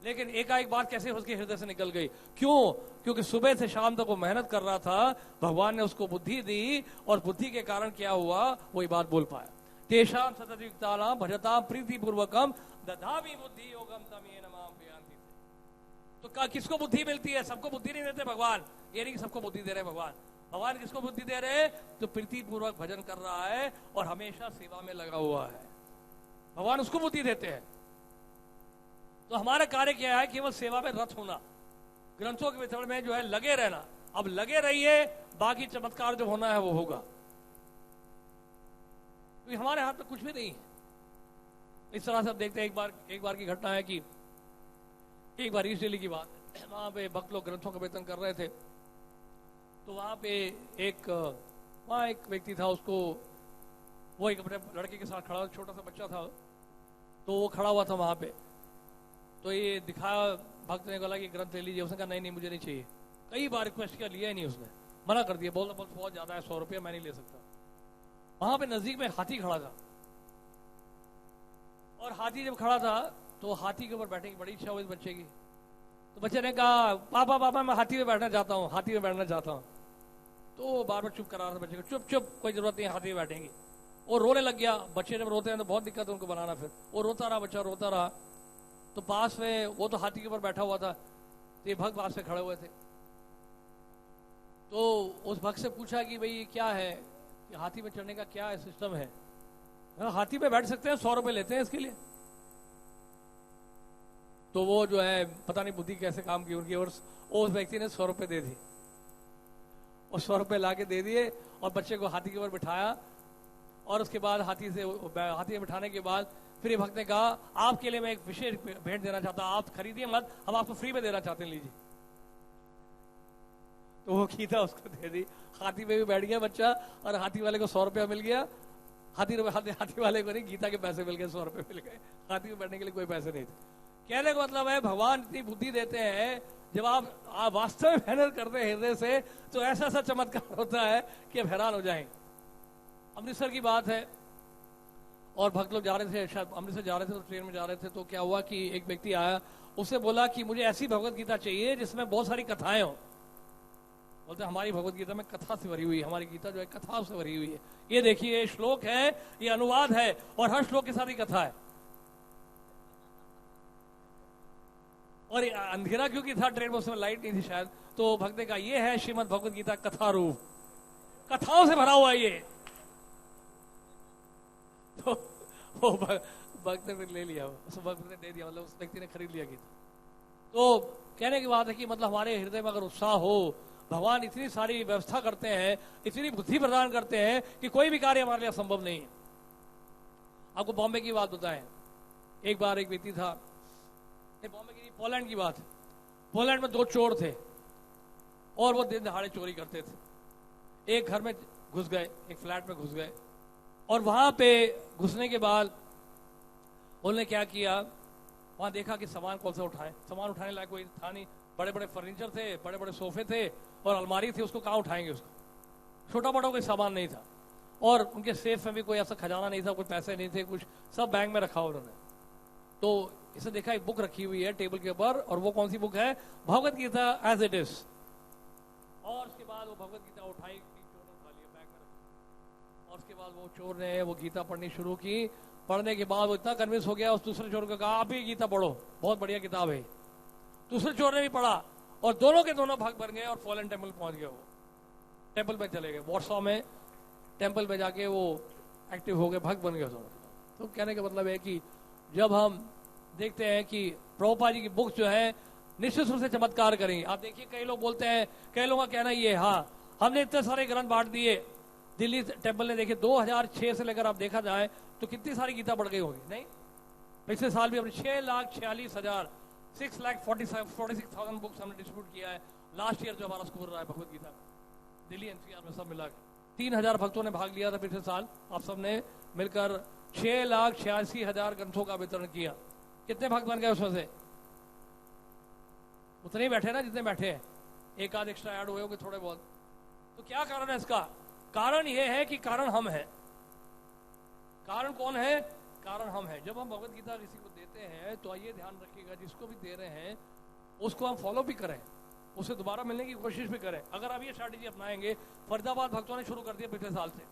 लेकिन एकाएक बात कैसे उसके हृदय से निकल गई। क्यों? क्योंकि सुबह से शाम तक वो मेहनत कर रहा था, भगवान ने उसको बुद्धि दी, और बुद्धि के कारण क्या हुआ, वही बात बोल पाया। तेषाम सततयुक्तानां भजतां प्रीति पूर्वकम दधामि बुद्धि योगम तम येन मां प्रयान्ति। तो किसको बुद्धि मिलती है? सबको बुद्धि नहीं देते भगवान। ये नहीं कि सबको बुद्धि दे रहे भगवान। भगवान किसको बुद्धि दे रहे? जो प्रीति पूर्वक भजन कर रहा है और हमेशा सेवा में लगा हुआ है, भगवान उसको बुद्धि देते हैं। तो हमारा कार्य क्या है? केवल सेवा में रत होना, ग्रंथों के वितरण में जो है लगे रहना। अब लगे रहिए, बाकी चमत्कार जो होना है वो होगा। तो हमारे हाथ में कुछ भी नहीं है। इस तरह से आप देखते हैं, एक बार की घटना है कि एक बार ईस्ट दिल्ली की बात है, वहां पे भक्त लोग ग्रंथों का वेतन कर रहे थे। तो वहां पे एक व्यक्ति था, उसको वो एक अपने लड़के के साथ खड़ा, छोटा सा बच्चा था, तो वो खड़ा हुआ था वहां पे। तो ये दिखाया, भक्त ने बोला कि ग्रंथ ले लीजिए। उसने कहा नहीं मुझे नहीं चाहिए। कई बार रिक्वेस्ट किया, लिया ही नहीं, उसने मना कर दिया। बोल बहुत ज्यादा है, 100 रुपया मैं नहीं ले सकता। वहां पे नजदीक में हाथी खड़ा था, और हाथी जब खड़ा था तो हाथी के ऊपर बैठने की बड़ी इच्छा हुई बच्चे की। तो बच्चे ने कहा पापा मैं हाथी पे बैठना चाहता हूँ, हाथी पे बैठना चाहता हूँ। तो बार बार चुप करा रहा था बच्चे को, चुप कोई जरूरत नहीं, हाथी पे बैठेंगे। और रोने लग गया। बच्चे जब रोते हैं तो बहुत दिक्कत है उनको बनाना। फिर वो रोता रहा, बच्चा रोता रहा। तो पास में वो तो हाथी के ऊपर बैठा हुआ था, तो ये भक्त पास में खड़े हुए थे। तो उस भक्त से पूछा कि भाई क्या है, कि हाथी पे चढ़ने का क्या है सिस्टम है? हाथी पे बैठ सकते हैं, 100 रुपए लेते हैं इसके लिए। तो वो जो है पता नहीं बुद्धि कैसे काम की उनकी, और उस व्यक्ति ने 100 रुपए दे दी, और 100 रुपए ला के दे दिए, और बच्चे को हाथी के ऊपर बिठाया। और उसके बाद हाथी में बिठाने के बाद फिर ये भक्त ने कहा आपके लिए मैं एक विशेष भेंट देना चाहता हूं, आप खरीदिए मत, हम आपको फ्री में देना चाहते हैं, लीजिए। तो वो गीता उसको दे दी। हाथी पे भी बैठ गया बच्चा, और हाथी वाले को 100 रुपया मिल गया। हाथी वाले को नहीं, गीता के पैसे मिल गए, 100 रुपए मिल गए। हाथी में बैठने के लिए कोई पैसे नहीं थे। कहने का मतलब है भगवान इतनी बुद्धि देते हैं, जब आप वास्तव में मेहनत करते हैं हृदय से, तो ऐसा चमत्कार होता है कि आप हैरान हो जाएंगे। अमृतसर की बात है, और भक्त लोग जा रहे थे, शायद अमृतसर जा रहे थे, तो ट्रेन में जा रहे थे। तो क्या हुआ कि एक व्यक्ति आया, उससे बोला कि मुझे ऐसी भगवत गीता चाहिए जिसमें बहुत सारी कथाएं हो। बोलते हमारी भगवत गीता में कथा से भरी हुई है, हमारी गीता जो है कथा से भरी हुई है। ये देखिए श्लोक है, ये अनुवाद है, और हर श्लोक के साथ ही कथा है। और अंधेरा क्योंकि था ट्रेन में, उसमें लाइट नहीं थी शायद। तो भक्त ने कहा ये है श्रीमद् भगवत गीता कथा रूप, कथाओं से भरा हुआ ये। तो वो भक्त ने फिर ले लिया, उस भक्त ने दे दिया, मतलब उस व्यक्ति ने खरीद लिया गीता। तो कहने की बात है कि मतलब हमारे हृदय में अगर उत्साह हो, भगवान इतनी सारी व्यवस्था करते हैं, इतनी बुद्धि प्रदान करते हैं कि कोई भी कार्य हमारे लिए असंभव नहीं है। आपको बॉम्बे की बात बताएं, एक बार एक व्यक्ति था, बॉम्बे की पोलैंड की बात है। पोलैंड में 2 चोर थे, और वो दिन दहाड़े चोरी करते थे। एक घर में घुस गए, एक फ्लैट में घुस गए, और वहां पे घुसने के बाद उन्होंने क्या किया, वहां देखा कि सामान कौन सा उठाएं। सामान उठाने लायक कोई था नहीं, बड़े बड़े फर्नीचर थे, बड़े बड़े सोफे थे, और अलमारी थी, उसको कहाँ उठाएंगे उसको। छोटा मोटा कोई सामान नहीं था, और उनके सेफ में भी कोई ऐसा खजाना नहीं था, कोई पैसे नहीं थे, कुछ सब बैंक में रखा उन्होंने। तो इसे देखा एक बुक रखी हुई है टेबल के ऊपर, और वो कौन सी बुक है? Bhagavad Gita as it is. और उसके बाद वो भगवत गीता उठाई, चोर ने उठा लिया, बैग में रखा। और उसके बाद वो चोर ने वो गीता पढ़नी शुरू की। पढ़ने के बाद वो इतना कन्विंस हो गया, उस दूसरे चोर को कहा आप ही गीता पढ़ो, बहुत बढ़िया किताब है। दूसरे चोर ने भी पढ़ा और दोनों के दोनों भक्त बन गए और फॉलन टेम्पल पहुंच गए। वो टेम्पल में चले गए, वॉर्सॉ में टेम्पल में जाके वो एक्टिव हो गए, भक्त बन गए दोनों। तो कहने का मतलब है कि जब हम देखते हैं कि प्रभुपाद जी की बुक जो है निश्चित रूप से चमत्कार करेंगे। आप देखिए कई लोग बोलते हैं, कई लोगों का कहना ये, हाँ हमने इतने सारे ग्रंथ बांट दिए, दिल्ली टेम्पल ने देखिए 2006 से लेकर आप देखा जाए तो कितनी सारी गीता बढ़ गई होगी, नहीं? पिछले साल भी हमने 6,46,000 6,46,000 बुक्स हमने डिस्ट्रीब्यूट किया है। लास्ट ईयर जो हमारा स्कोर रहा है भगवत गीता का, दिल्ली एनसीआर में सब मिला 3,000 भक्तों ने भाग लिया था पिछले साल। आप सबने मिलकर 6,86,000 ग्रंथों का वितरण किया। कितने भक्त बन गए उसमें से? उतने ही बैठे ना जितने बैठे हैं, एक आध एक्स्ट्रा ऐड हुए होंगे थोड़े बहुत। तो क्या कारण है इसका? कारण यह है कि कारण हम हैं। कारण कौन है? कारण हम हैं। जब हम भगवत गीता किसी को देते हैं तो आइए ध्यान रखिएगा, जिसको भी दे रहे हैं उसको हम फॉलो भी करें, उसे दोबारा मिलने की कोशिश भी करें। अगर आप ये स्ट्रैटेजी अपनाएंगे, फरीदाबाद भक्तों ने शुरू कर दिया पिछले साल से।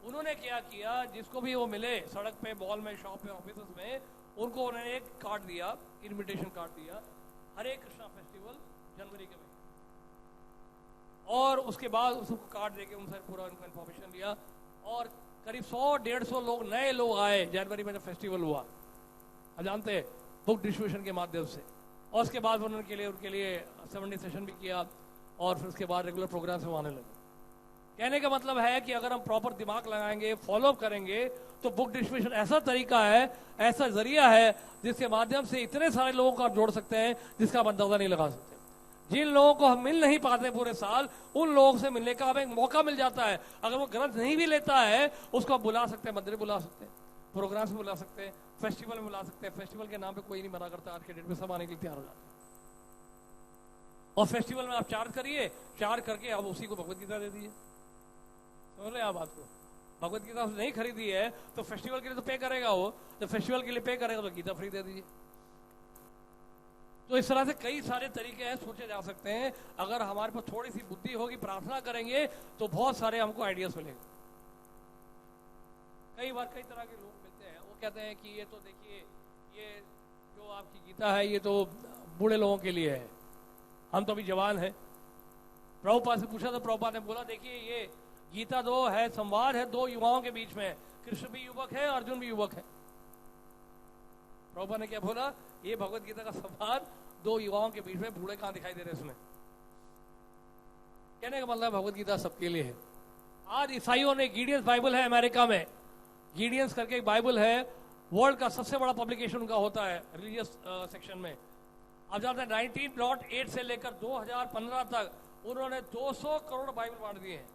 उन्होंने क्या किया, जिसको भी वो मिले सड़क पे, मॉल में, शॉप में, ऑफिस में, उनको उन्होंने एक कार्ड दिया, इनविटेशन कार्ड दिया, हरे कृष्णा फेस्टिवल जनवरी के महीने, और उसके बाद उसको कार्ड देके उनसे पूरा उनका इन्फॉर्मेशन लिया। और करीब 100-150 लोग, नए लोग आए जनवरी में जब फेस्टिवल हुआ, आप जानते हैं, बुक डिस्ट्रीब्यूशन के माध्यम से। और उसके बाद उनके लिए 7 डे सेशन भी किया और फिर उसके बाद रेगुलर प्रोग्राम से आने लगे। कहने का मतलब है कि अगर हम प्रॉपर दिमाग लगाएंगे, फॉलो करेंगे, तो बुक डिस्ट्रीब्यूशन ऐसा तरीका है, ऐसा जरिया है जिसके माध्यम से इतने सारे लोगों को आप जोड़ सकते हैं जिसका आप अंदाजा नहीं लगा सकते। जिन लोगों को हम मिल नहीं पाते पूरे साल, उन लोगों से मिलने का हमें मौका मिल जाता है। अगर वो ग्रंथ नहीं भी लेता है, उसको आप बुला सकते हैं, मंदिर बुला सकते हैं, प्रोग्राम में बुला सकते हैं, फेस्टिवल में बुला सकते हैं। फेस्टिवल के नाम पे कोई नहीं मना करता, आज के डेट में सब आने के लिए तैयार हो जाते हैं। और फेस्टिवल में आप चार्ज करिए, चार्ज करके आप उसी को भगवत गीता दे दीजिए। समझ रहे हैं आप बात को? भगवत गीता नहीं खरीदी है तो फेस्टिवल के लिए तो पे करेगा वो, तो फेस्टिवल के लिए पे करेगा तो गीता फ्री दे दीजिए। तो इस तरह से कई सारे तरीके हैं, सोचे जा सकते हैं। अगर हमारे पास थोड़ी सी बुद्धि होगी, प्रार्थना करेंगे, तो बहुत सारे हमको आइडियाज मिलेंगे। कई बार कई तरह के लोग मिलते हैं, वो कहते हैं कि ये तो देखिए, ये जो आपकी गीता है ये तो बूढ़े लोगों के लिए है, हम तो अभी जवान हैं। प्रभुपाद से पूछा तो प्रभुपाद ने बोला, देखिए ये गीता दो है, संवाद है दो युवाओं के बीच में, कृष्ण भी युवक है, अर्जुन भी युवक है। प्रभुपाद ने क्या बोला? ये भगवत गीता का संवाद दो युवाओं के बीच में, बूढ़े कहां दिखाई दे रहे इसमें? कहने का मतलब भगवत गीता सबके लिए है। आज ईसाइयों ने, गिडियंस बाइबल है अमेरिका में, गिडियंस करके एक बाइबल है, वर्ल्ड का सबसे बड़ा पब्लिकेशन उनका होता है रिलीजियस सेक्शन में। आप जानते हैं 1908 से लेकर 2015 तक उन्होंने 200 करोड़ बाइबल बांट दिए हैं।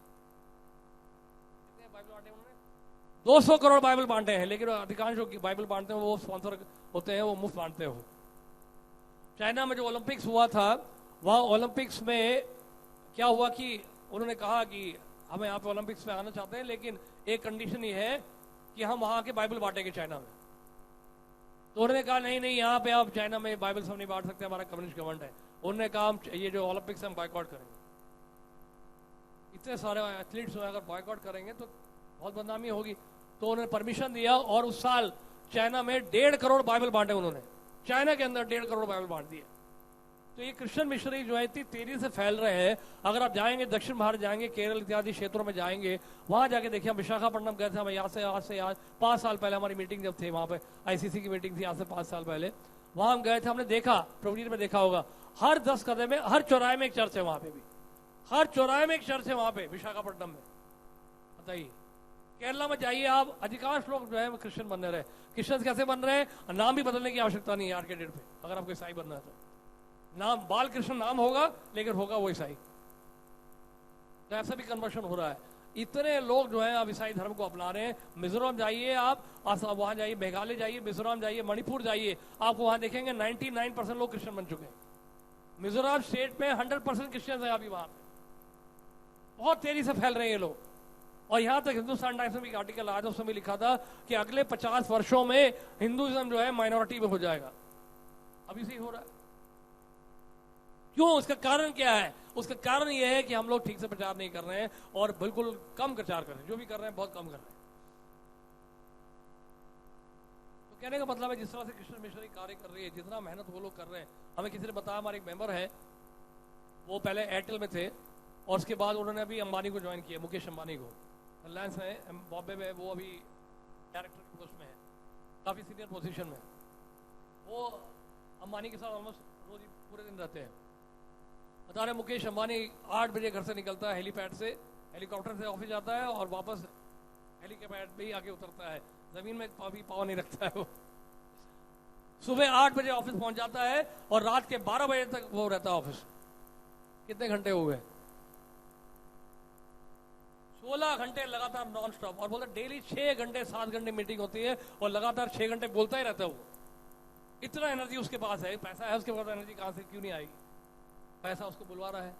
कितने बाइबल बांटे उन्होंने? 200 करोड़ बाइबल बांटे हैं। लेकिन अधिकांश जो बाइबल बांटते हैं वो स्पॉन्सर होते हैं, वो मुफ्त बांटते हो। चाइना में जो ओलंपिक्स हुआ था, वहां ओलंपिक्स में क्या हुआ कि उन्होंने कहा कि हम यहाँ पे ओलंपिक्स में आना चाहते हैं, लेकिन एक कंडीशन ये है कि हम वहां के बाइबल बांटेंगे चाइना में। तो उन्होंने कहा नहीं नहीं, यहाँ पे आप चाइना में बाइबल सब नहीं बांट सकते, हमारा कम्युनिस्ट गवर्नमेंट है। उन्होंने कहा हम ये जो ओलंपिक्स हम बाइकआउट करेंगे। इतने सारे एथलीट्स अगर बाइकआउट करेंगे तो बहुत बदनामी होगी। तो उन्होंने परमिशन दिया और उस साल चाइना में 1.5 करोड़ बाइबल बांटे उन्होंने। चाइना के अंदर 1.5 करोड़ बाइबल बांट दिए। तो ये क्रिश्चियन मिशनरी जो है इतनी तेजी से फैल रहे हैं। अगर आप जाएंगे दक्षिण भारत जाएंगे, केरल इत्यादि क्षेत्रों में जाएंगे, वहां जाके देखिए, हम विशाखापट्टनम गए थे, हम यहाँ से आज 5 साल पहले हमारी मीटिंग जब थी वहां पे, आईसीसी की मीटिंग थी आज से 5 साल पहले, वहां हम गए थे। हमने देखा, प्रभुजी में देखा होगा, हर 10 कदम में, हर चौराहे में एक चर्च है। वहां पे भी हर चौराहे में एक चर्च है वहां पे विशाखापट्टनम में। बताइए, केरला में जाइए आप, अधिकांश लोग जो है वो क्रिश्चियन बनने रहे। क्रिश्चियन कैसे बन रहे हैं? नाम भी बदलने की आवश्यकता नहीं है आज के डेट पे। अगर आपको ईसाई बनना है तो नाम बाल कृष्ण नाम होगा, लेकिन होगा वो ईसाई। तो ऐसा भी कन्वर्शन हो रहा है। इतने लोग जो है अब ईसाई धर्म को अपना रहे हैं। मिजोरम जाइए आप, वहां जाइए, मेघालय जाइए, मिजोरम जाइए, मणिपुर जाइए, आप वहां देखेंगे 99% लोग क्रिश्चियन बन चुके हैं। मिजोरम स्टेट में 100% क्रिश्चियन है अभी वहां पे। बहुत तेजी से फैल रहे हैं ये लोग। और यहां तक हिंदुस्तान टाइम्स में एक आर्टिकल आया था, उसमें लिखा था कि अगले 50 वर्षों में हिंदुइज्म जो है माइनॉरिटी में हो जाएगा। अभी से ही हो रहा है। क्यों? उसका कारण क्या है? उसका कारण यह है कि हम लोग ठीक से प्रचार नहीं कर रहे हैं और बिल्कुल कम प्रचार कर रहे हैं, जो भी कर रहे हैं बहुत कम कर रहे हैं। तो कहने का मतलब है जिस तरह से क्रिश्चियन मिशनरी कार्य कर रही है, जितना मेहनत वो लोग कर रहे हैं, हमें किसी ने बताया, हमारे एक मेंबर है, वो पहले एयरटेल में थे और उसके बाद उन्होंने अभी अंबानी को ज्वाइन किया, मुकेश अंबानी को। रिलायंस है बॉम्बे में, वो अभी डायरेक्टर की पोस्ट में है, काफी सीनियर पोजीशन में। वो अंबानी के साथ ऑलमोस्ट रोज पूरे दिन रहते हैं। बता रहे मुकेश अंबानी 8 बजे घर से निकलता है, हेलीपैड से, हेलीकॉप्टर से ऑफिस जाता है और वापस हेलीपैड पे ही आके उतरता है, जमीन में अभी पाँव नहीं रखता है वो। सुबह 8 बजे ऑफिस पहुंच जाता है और रात के 12 बजे तक वो रहता है ऑफिस। कितने घंटे हो गए? 16 घंटे लगातार नॉन स्टॉप। और बोलते डेली 6 घंटे 7 घंटे मीटिंग होती है और लगातार 6 घंटे बोलता ही रहता है वो। इतना एनर्जी उसके पास है, पैसा है उसके पास, एनर्जी कहां से क्यों नहीं आएगी? पैसा उसको बुलवा रहा है।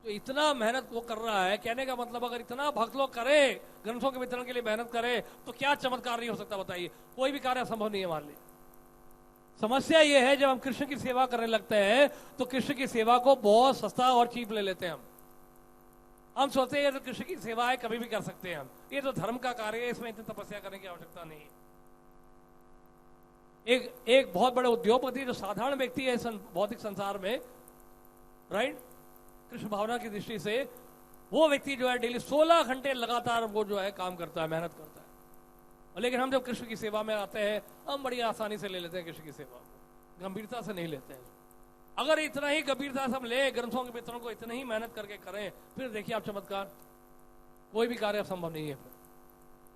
तो इतना मेहनत वो कर रहा है। कहने का मतलब अगर इतना भक्त लोग करे, ग्रंथों के वितरण के लिए मेहनत करे, तो क्या चमत्कार नहीं हो सकता? बताइए, कोई भी कार्य संभव नहीं है हमारे लिए। समस्या ये है जब हम कृष्ण की सेवा करने लगते हैं तो कृष्ण की सेवा को बहुत सस्ता और चीप ले लेते हैं। हम सोचते हैं तो कृष्ण की सेवा है, कभी भी कर सकते हैं हम, ये तो धर्म का कार्य है, इसमें इतनी तपस्या करने की आवश्यकता नहीं है। एक बहुत बड़े उद्योगपति जो साधारण व्यक्ति है भौतिक संसार में, राइट, कृष्ण भावना की दृष्टि से, वो व्यक्ति जो है डेली 16 घंटे लगातार वो जो है काम करता है, मेहनत करता है। लेकिन हम जब कृष्ण की सेवा में आते हैं, हम बड़ी आसानी से ले लेते हैं कृष्ण की सेवा को, गंभीरता से नहीं लेते हैं। अगर इतना ही गंभीरता से हम ले, ग्रंथों के वितरण को इतना ही मेहनत करके करें, फिर देखिए आप चमत्कार, कोई भी कार्य संभव नहीं है।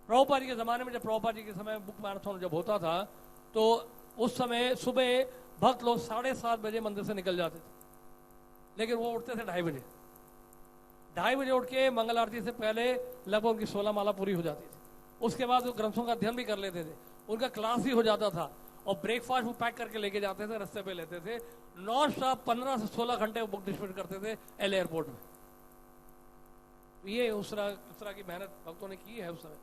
प्रभुपाद जी के जमाने में, जब प्रभुपाद जी के समय बुक मैराथन जब होता था, तो उस समय सुबह भक्त लोग 7:30 बजे मंदिर से निकल जाते थे, लेकिन वो उठते थे 2:30 बजे। 2:30 बजे उठ के मंगल आरती से पहले लगभग उनकी 16 माला पूरी हो जाती थी। उसके बाद वो ग्रंथों का अध्ययन भी कर लेते थे, उनका क्लास भी हो जाता था, और ब्रेकफास्ट वो पैक करके लेके जाते थे, रास्ते पे लेते थे। नॉन स्टॉप 15 से 16 घंटे वो बुक डिस्ट्रीब्यूट करते थे एल एयरपोर्ट में। ये उस तरह की मेहनत भक्तों ने की है उस समय,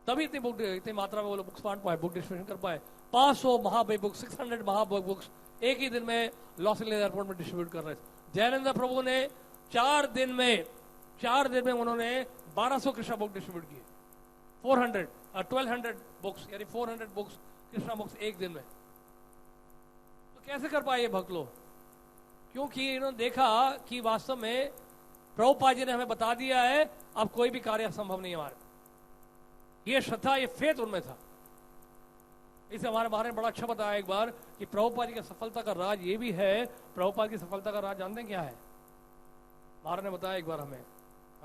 तभी इतनी मात्रा में वो लोग बुक्स बांट पाए, बुक डिस्ट्रीब्यूशन कर पाए। 500 महाबई बुक्स, 600 महाबई बुक्स एक ही दिन में लॉस एंजेलिस एयरपोर्ट में डिस्ट्रीब्यूट कर रहे थे। जयानंद प्रभु ने 4 दिन में उन्होंने 1200 कृष्णा बुक डिस्ट्रीब्यूट किए, 1200 बुक्स, यानी 400 बुक्स कृष्णा बुक्स एक दिन में। तो कैसे कर पाए ये भक्त लोग? क्योंकि इन्होंने देखा कि वास्तव में प्रभुपाद जी ने हमें बता दिया है, अब कोई भी कार्य संभव नहीं है हमारे। ये श्रद्धा, ये फेथ उनमें था। इसे हमारे बारे में बड़ा अच्छा बताया एक बार कि प्रभुपाद जी की सफलता का राज ये भी है। प्रभुपाद की सफलता का राज जानते हैं क्या है? महाराज ने बताया एक बार हमें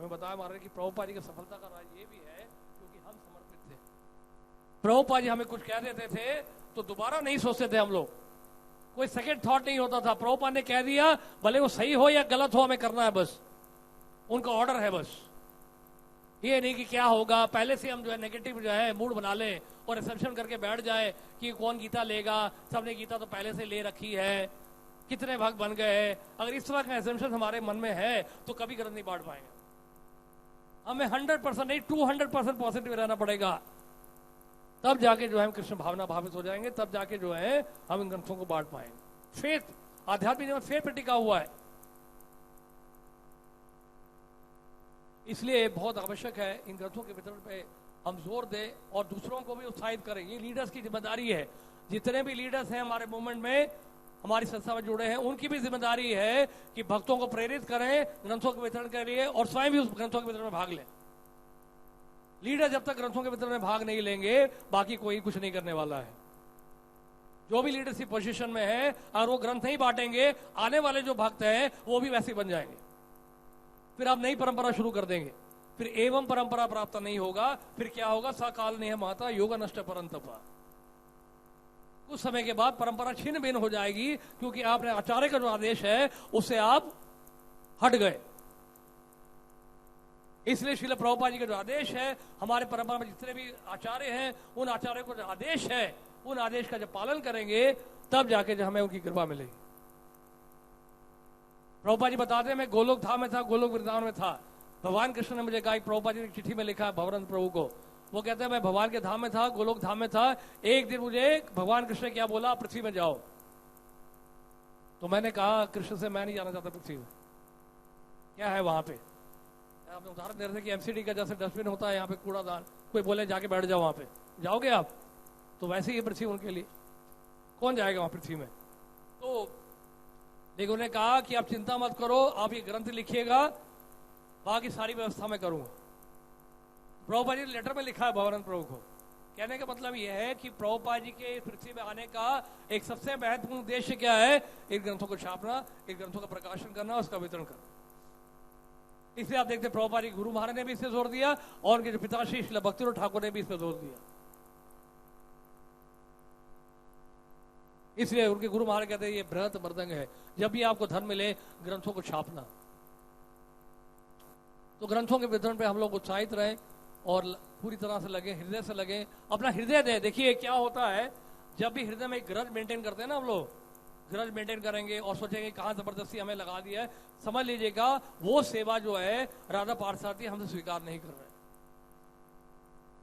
बताया महाराज कि प्रभुपाद जी की सफलता का राज ये भी है क्योंकि हम समर्पित थे। प्रभुपाद जी हमें कुछ कह देते थे तो दोबारा नहीं सोचते थे हम लोग, कोई सेकंड थॉट नहीं होता था। प्रभुपाद ने कह दिया, भले वो सही हो या गलत हो, हमें करना है, बस उनका ऑर्डर है। बस ये नहीं कि क्या होगा, पहले से हम जो है नेगेटिव जो है मूड बना लें और रिसेप्शन करके बैठ जाए कि कौन गीता लेगा, सबने गीता तो पहले से ले रखी है, कितने भाग बन गए। अगर इस तरह का एसम्पशन हमारे मन में है तो कभी ग्रंथ नहीं बांट पाएंगे। हमें 100% नहीं 200% पॉजिटिव रहना पड़ेगा, तब जाके जो है हम कृष्ण भावना भावित हो जाएंगे, तब जाके जो है हम इन ग्रंथों को बांट पाएंगे। फेथ, आध्यात्मिक जीवन फेथ पे टिका हुआ है, इसलिए बहुत आवश्यक है इन ग्रंथों के वितरण पे हम जोर दें और दूसरों को भी उत्साहित करें। ये लीडर्स की जिम्मेदारी है। जितने भी लीडर्स हैं हमारे मूवमेंट में, हमारी संस्था में जुड़े हैं, उनकी भी जिम्मेदारी है कि भक्तों को प्रेरित करें ग्रंथों के वितरण के लिए और स्वयं भी उस ग्रंथों के वितरण में भाग लें। लीडर जब तक ग्रंथों के वितरण में भाग नहीं लेंगे, बाकी कोई कुछ नहीं करने वाला है। जो भी लीडरशिप पोजीशन में है, अगर वो ग्रंथ नहीं बांटेंगे, आने वाले जो भक्त हैं वो भी वैसे बन जाएंगे। फिर आप नई परंपरा शुरू कर देंगे, फिर एवं परंपरा प्राप्त नहीं होगा। फिर क्या होगा? सकाल ने माता योग नष्ट परंतपा। कुछ समय के बाद परंपरा छिन्न भिन्न हो जाएगी, क्योंकि आपने आचार्य का जो आदेश है उससे आप हट गए। इसलिए श्रील प्रभुपाद जी का जो आदेश है, हमारे परंपरा में जितने भी आचार्य हैं, उन आचार्यों का जो आदेश है, उन आदेश का जब पालन करेंगे, तब जाके जो हमें उनकी कृपा मिलेगी। प्रभुपाद जी बताते हैं, मैं गोलोक धाम में था, गोलोक वृंदावन में था। भगवान कृष्ण ने मुझे कहा, प्रभुपाद जी ने चिट्ठी में लिखा भवरंत प्रभु को, वो कहते हैं मैं भगवान के धाम में था, गोलोक धाम में था। एक दिन मुझे भगवान कृष्ण ने क्या बोला, पृथ्वी में जाओ। तो मैंने कहा कृष्ण से मैं नहीं जाना चाहता पृथ्वी में, क्या है वहां पे। आपने उदाहरण दे रहे थे कि एमसीडी का जैसे डस्टबिन होता है यहाँ पे कूड़ादान, कोई बोले जाके बैठ जाओ वहां पे, जाओगे आप? तो वैसे ही पृथ्वी उनके लिए, कौन जाएगा वहां पृथ्वी में? तो लेकिन उन्होंने कहा कि आप चिंता मत करो, आप ये ग्रंथ लिखिएगा, बाकी सारी व्यवस्था मैं करूंगा। प्रभुपाद जी ने लेटर में लिखा है भवानंद प्रभु को। कहने का मतलब यह है कि प्रभुपाद जी के पृथ्वी में आने का एक सबसे महत्वपूर्ण उद्देश्य क्या है? इन ग्रंथों को छापना, इन ग्रंथों का प्रकाशन करना, उसका वितरण करना। इसलिए आप देखते हैं प्रभुपाद जी गुरु महाराज ने भी इस पे जोर दिया और उनके जो पिताश्री श्रील भक्तिवेदांत ठाकुर ने भी इस पे जोर दिया। इसलिए उनके गुरु महाराज कहते हैं ये बृहत मृदंग है, जब भी आपको धन मिले ग्रंथों को छापना। तो ग्रंथों के वितरण पे हम लोग उत्साहित रहे और पूरी तरह से लगे, हृदय से लगे, अपना हृदय दे। देखिए क्या होता है, जब भी हृदय में एक ग्रज मेंटेन करते हैं ना हम लोग, ग्रज मेंटेन करेंगे और सोचेंगे कहां जबरदस्ती हमें लगा दिया है, समझ लीजिएगा वो सेवा जो है राधा पार्थसारथी हमसे स्वीकार नहीं कर रहे।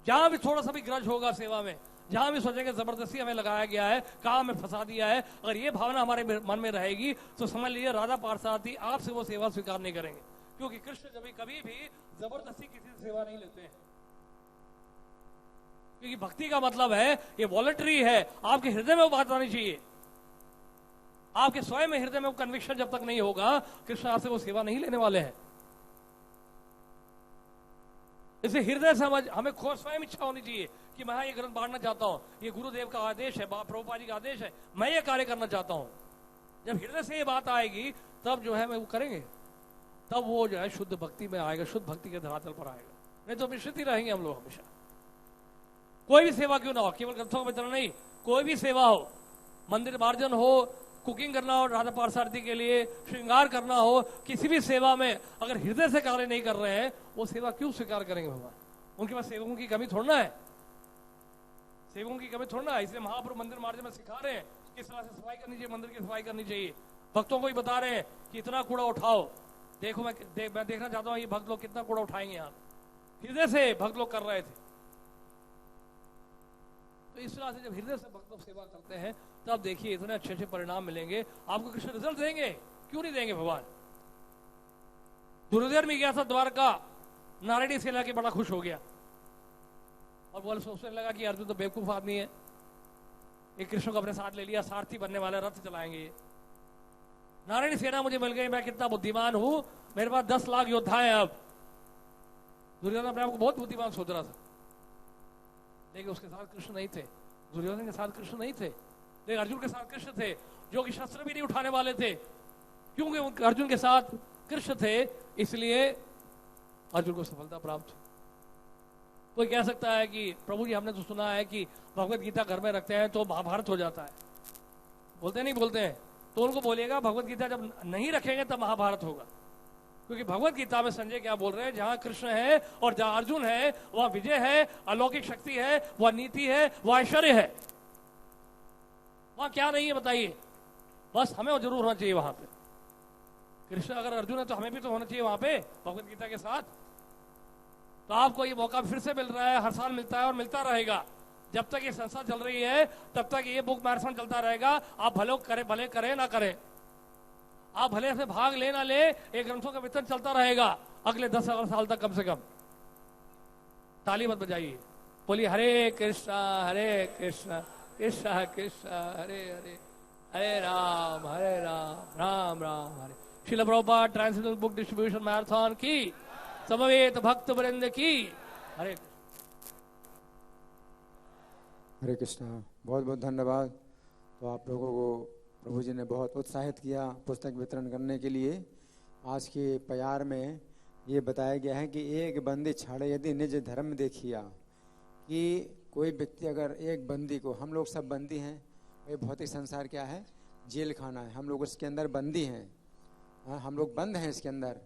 जहां भी थोड़ा सा भी ग्रज होगा सेवा में, जहां भी सोचेंगे जबरदस्ती हमें लगाया गया है, कहां हमें फंसा दिया है, अगर ये भावना हमारे मन में रहेगी तो समझ लीजिए राधा पार्थसारथी आपसे वो सेवा स्वीकार नहीं करेंगे। क्योंकि कृष्ण कभी भी जबरदस्ती किसी से सेवा नहीं लेते हैं, क्योंकि भक्ति का मतलब है ये वॉलंटरी है। आपके हृदय में वो बात आनी चाहिए, आपके स्वयं में हृदय में वो कन्विक्शन जब तक नहीं होगा, कृष्ण आपसे वो सेवा नहीं लेने वाले हैं। इसे हृदय समझ हमें खुद स्वयं इच्छा होनी चाहिए कि मैं ये ग्रंथ बांटना चाहता हूं, ये गुरुदेव का आदेश है, प्रभुपाद जी का आदेश है, मैं ये कार्य करना चाहता हूं। जब हृदय से ये बात आएगी तब जो है मैं वो करेंगे, तब वो जो है शुद्ध भक्ति में आएगा, शुद्ध भक्ति के धरातल पर आएगा। नहीं तो मिश्रित ही रहेंगे हम लोग हमेशा। कोई भी सेवा क्यों ना हो, केवल ग्रंथों का वितरण नहीं, कोई भी सेवा हो, मंदिर मार्जन हो, कुकिंग करना हो राधा पार्थसारथी के लिए, श्रृंगार करना हो, किसी भी सेवा में अगर हृदय से कार्य नहीं कर रहे हैं, वो सेवा क्यों स्वीकार करेंगे भगवान? उनके पास सेवकों की कमी थोड़ा है, सेवकों की कमी थोड़ा है। इसलिए महाप्रभु मंदिर मार्जन में सिखा रहे हैं किस तरह से सफाई करनी चाहिए, मंदिर की सफाई करनी चाहिए। भक्तों को ही बता रहे हैं कि इतना कूड़ा उठाओ, देखो मैं देखना चाहता हूँ ये भक्त लोग कितना कूड़ा उठाएंगे। यहाँ हृदय से भक्त लोग कर रहे थे। तो इस तरह से जब हृदय से भक्त लोग सेवा करते हैं तब देखिए इतने अच्छे अच्छे परिणाम मिलेंगे आपको। कृष्ण रिजल्ट देंगे, क्यों नहीं देंगे भगवान? दुर्योधन में गया था द्वारका, नारायणी सेना के बड़ा खुश हो गया और बोले सोचने लगा कि अर्जुन तो बेवकूफ आदमी है, एक कृष्ण को अपने साथ ले लिया, सारथी बनने वाले, रथ चलाएंगे ये। नारायणी सेना मुझे मिल गई, मैं कितना बुद्धिमान हूं, मेरे पास 10 लाख योद्धा है। अब दुर्योधन अपने आप को बहुत बुद्धिमान सोच रहा था, लेकिन उसके साथ कृष्ण नहीं थे, दुर्योधन के साथ कृष्ण नहीं थे, लेकिन अर्जुन के साथ कृष्ण थे, जो कि शस्त्र भी नहीं उठाने वाले थे। क्योंकि अर्जुन के साथ कृष्ण थे, इसलिए अर्जुन को सफलता प्राप्त हुई। कोई कह सकता है कि प्रभु जी हमने तो सुना है कि भगवत गीता घर में रखते हैं तो महाभारत हो जाता है, बोलते नहीं बोलते हैं? तो उनको बोलिएगा भगवत गीता जब नहीं रखेंगे तब महाभारत होगा। क्योंकि भगवत गीता में संजय क्या बोल रहे हैं, जहां कृष्ण है और जहां अर्जुन है वहां विजय है, अलौकिक शक्ति है, वह नीति है, वह ऐश्वर्य है। वहां क्या नहीं है बताइए? बस हमें जरूर होना चाहिए वहां पे। कृष्ण अगर अर्जुन है तो हमें भी तो होना चाहिए वहां पे भगवत गीता के साथ। तो आपको ये मौका फिर से मिल रहा है, हर साल मिलता है और मिलता रहेगा। जब तक ये संस्था चल रही है तब तक ये बुक मैराथन चलता रहेगा। आप भले करें ना करें, आप भले से भाग ले ना ले, ये ग्रंथों का वितरण चलता रहेगा अगले 10 साल तक कम से कम। ताली मत बजाइए, बोलिए Hare Krishna Krishna Krishna Hare Hare, Hare Ram Ram Ram Hare. Srila Prabhupada translation book distribution marathon की, समवेत भक्त वृंद की हरे हरे कृष्णा। बहुत बहुत धन्यवाद। तो आप लोगों को प्रभु जी ने बहुत उत्साहित किया पुस्तक वितरण करने के लिए। आज के प्यार में ये बताया गया है कि एक बंदी छाड़े यदि निज धर्म देखिया, कि कोई व्यक्ति अगर एक बंदी को, हम लोग सब बंदी हैं, ये भौतिक संसार क्या है? जेल खाना है, हम लोग उसके अंदर बंदी हैं, हम लोग बंद हैं इसके अंदर,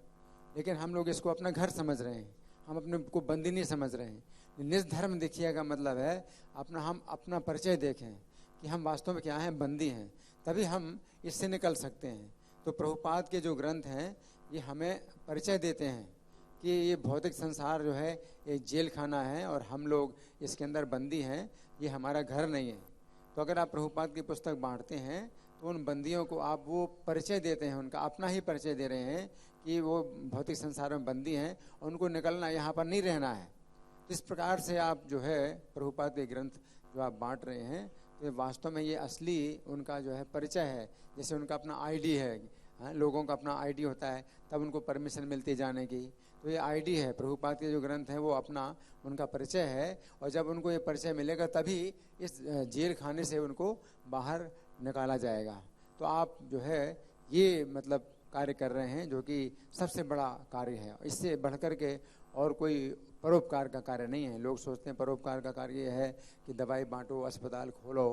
लेकिन हम लोग इसको अपना घर समझ रहे हैं, हम अपने को बंदी नहीं समझ रहे हैं। निज धर्म देखिए का मतलब है हम अपना परिचय देखें कि हम वास्तव में क्या हैं, बंदी हैं, तभी हम इससे निकल सकते हैं। तो प्रभुपाद के जो ग्रंथ हैं ये हमें परिचय देते हैं कि ये भौतिक संसार जो है एक जेल खाना है और हम लोग इसके अंदर बंदी हैं, ये हमारा घर नहीं है। तो अगर आप प्रभुपाद की पुस्तक बांटते हैं तो उन बंदियों को आप वो परिचय देते हैं, उनका अपना ही परिचय दे रहे हैं कि वो भौतिक संसार में बंदी हैं और उनको निकलना, यहाँ पर नहीं रहना है। तो इस प्रकार से आप जो है प्रभुपाद के ग्रंथ जो आप बांट रहे हैं, तो वास्तव में ये असली उनका जो है परिचय है। जैसे उनका अपना आईडी है, हाँ, लोगों का अपना आईडी होता है, तब उनको परमिशन मिलती है जाने की। तो ये आईडी है, प्रभुपाद के जो ग्रंथ हैं वो अपना उनका परिचय है। और जब उनको ये परिचय मिलेगा तभी इस जेल खाने से उनको बाहर निकाला जाएगा। तो आप जो है ये मतलब कार्य कर रहे हैं जो कि सबसे बड़ा कार्य है। इससे बढ़कर के और कोई परोपकार का कार्य नहीं है। लोग सोचते हैं परोपकार का कार्य ये है कि दवाई बांटो, अस्पताल खोलो,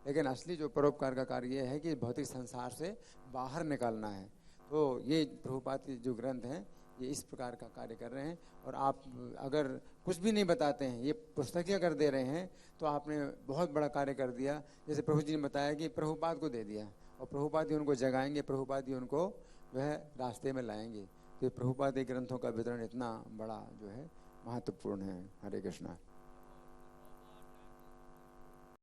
लेकिन असली जो परोपकार का कार्य ये है कि भौतिक संसार से बाहर निकालना है। तो ये प्रभुपाद के जो ग्रंथ हैं ये इस प्रकार का कार्य कर रहे हैं। और आप अगर कुछ भी नहीं बताते हैं, ये पुस्तक ही अगर दे रहे हैं, तो आपने बहुत बड़ा कार्य कर दिया। जैसे प्रभु जी ने बताया कि प्रभुपाद को दे दिया और प्रभुपाद ही उनको जगाएंगे, प्रभुपाद ही उनको वह रास्ते में लाएंगे। तो प्रभुपाद के ग्रंथों का वितरण इतना बड़ा जो है महत्वपूर्ण है। हरे कृष्णा।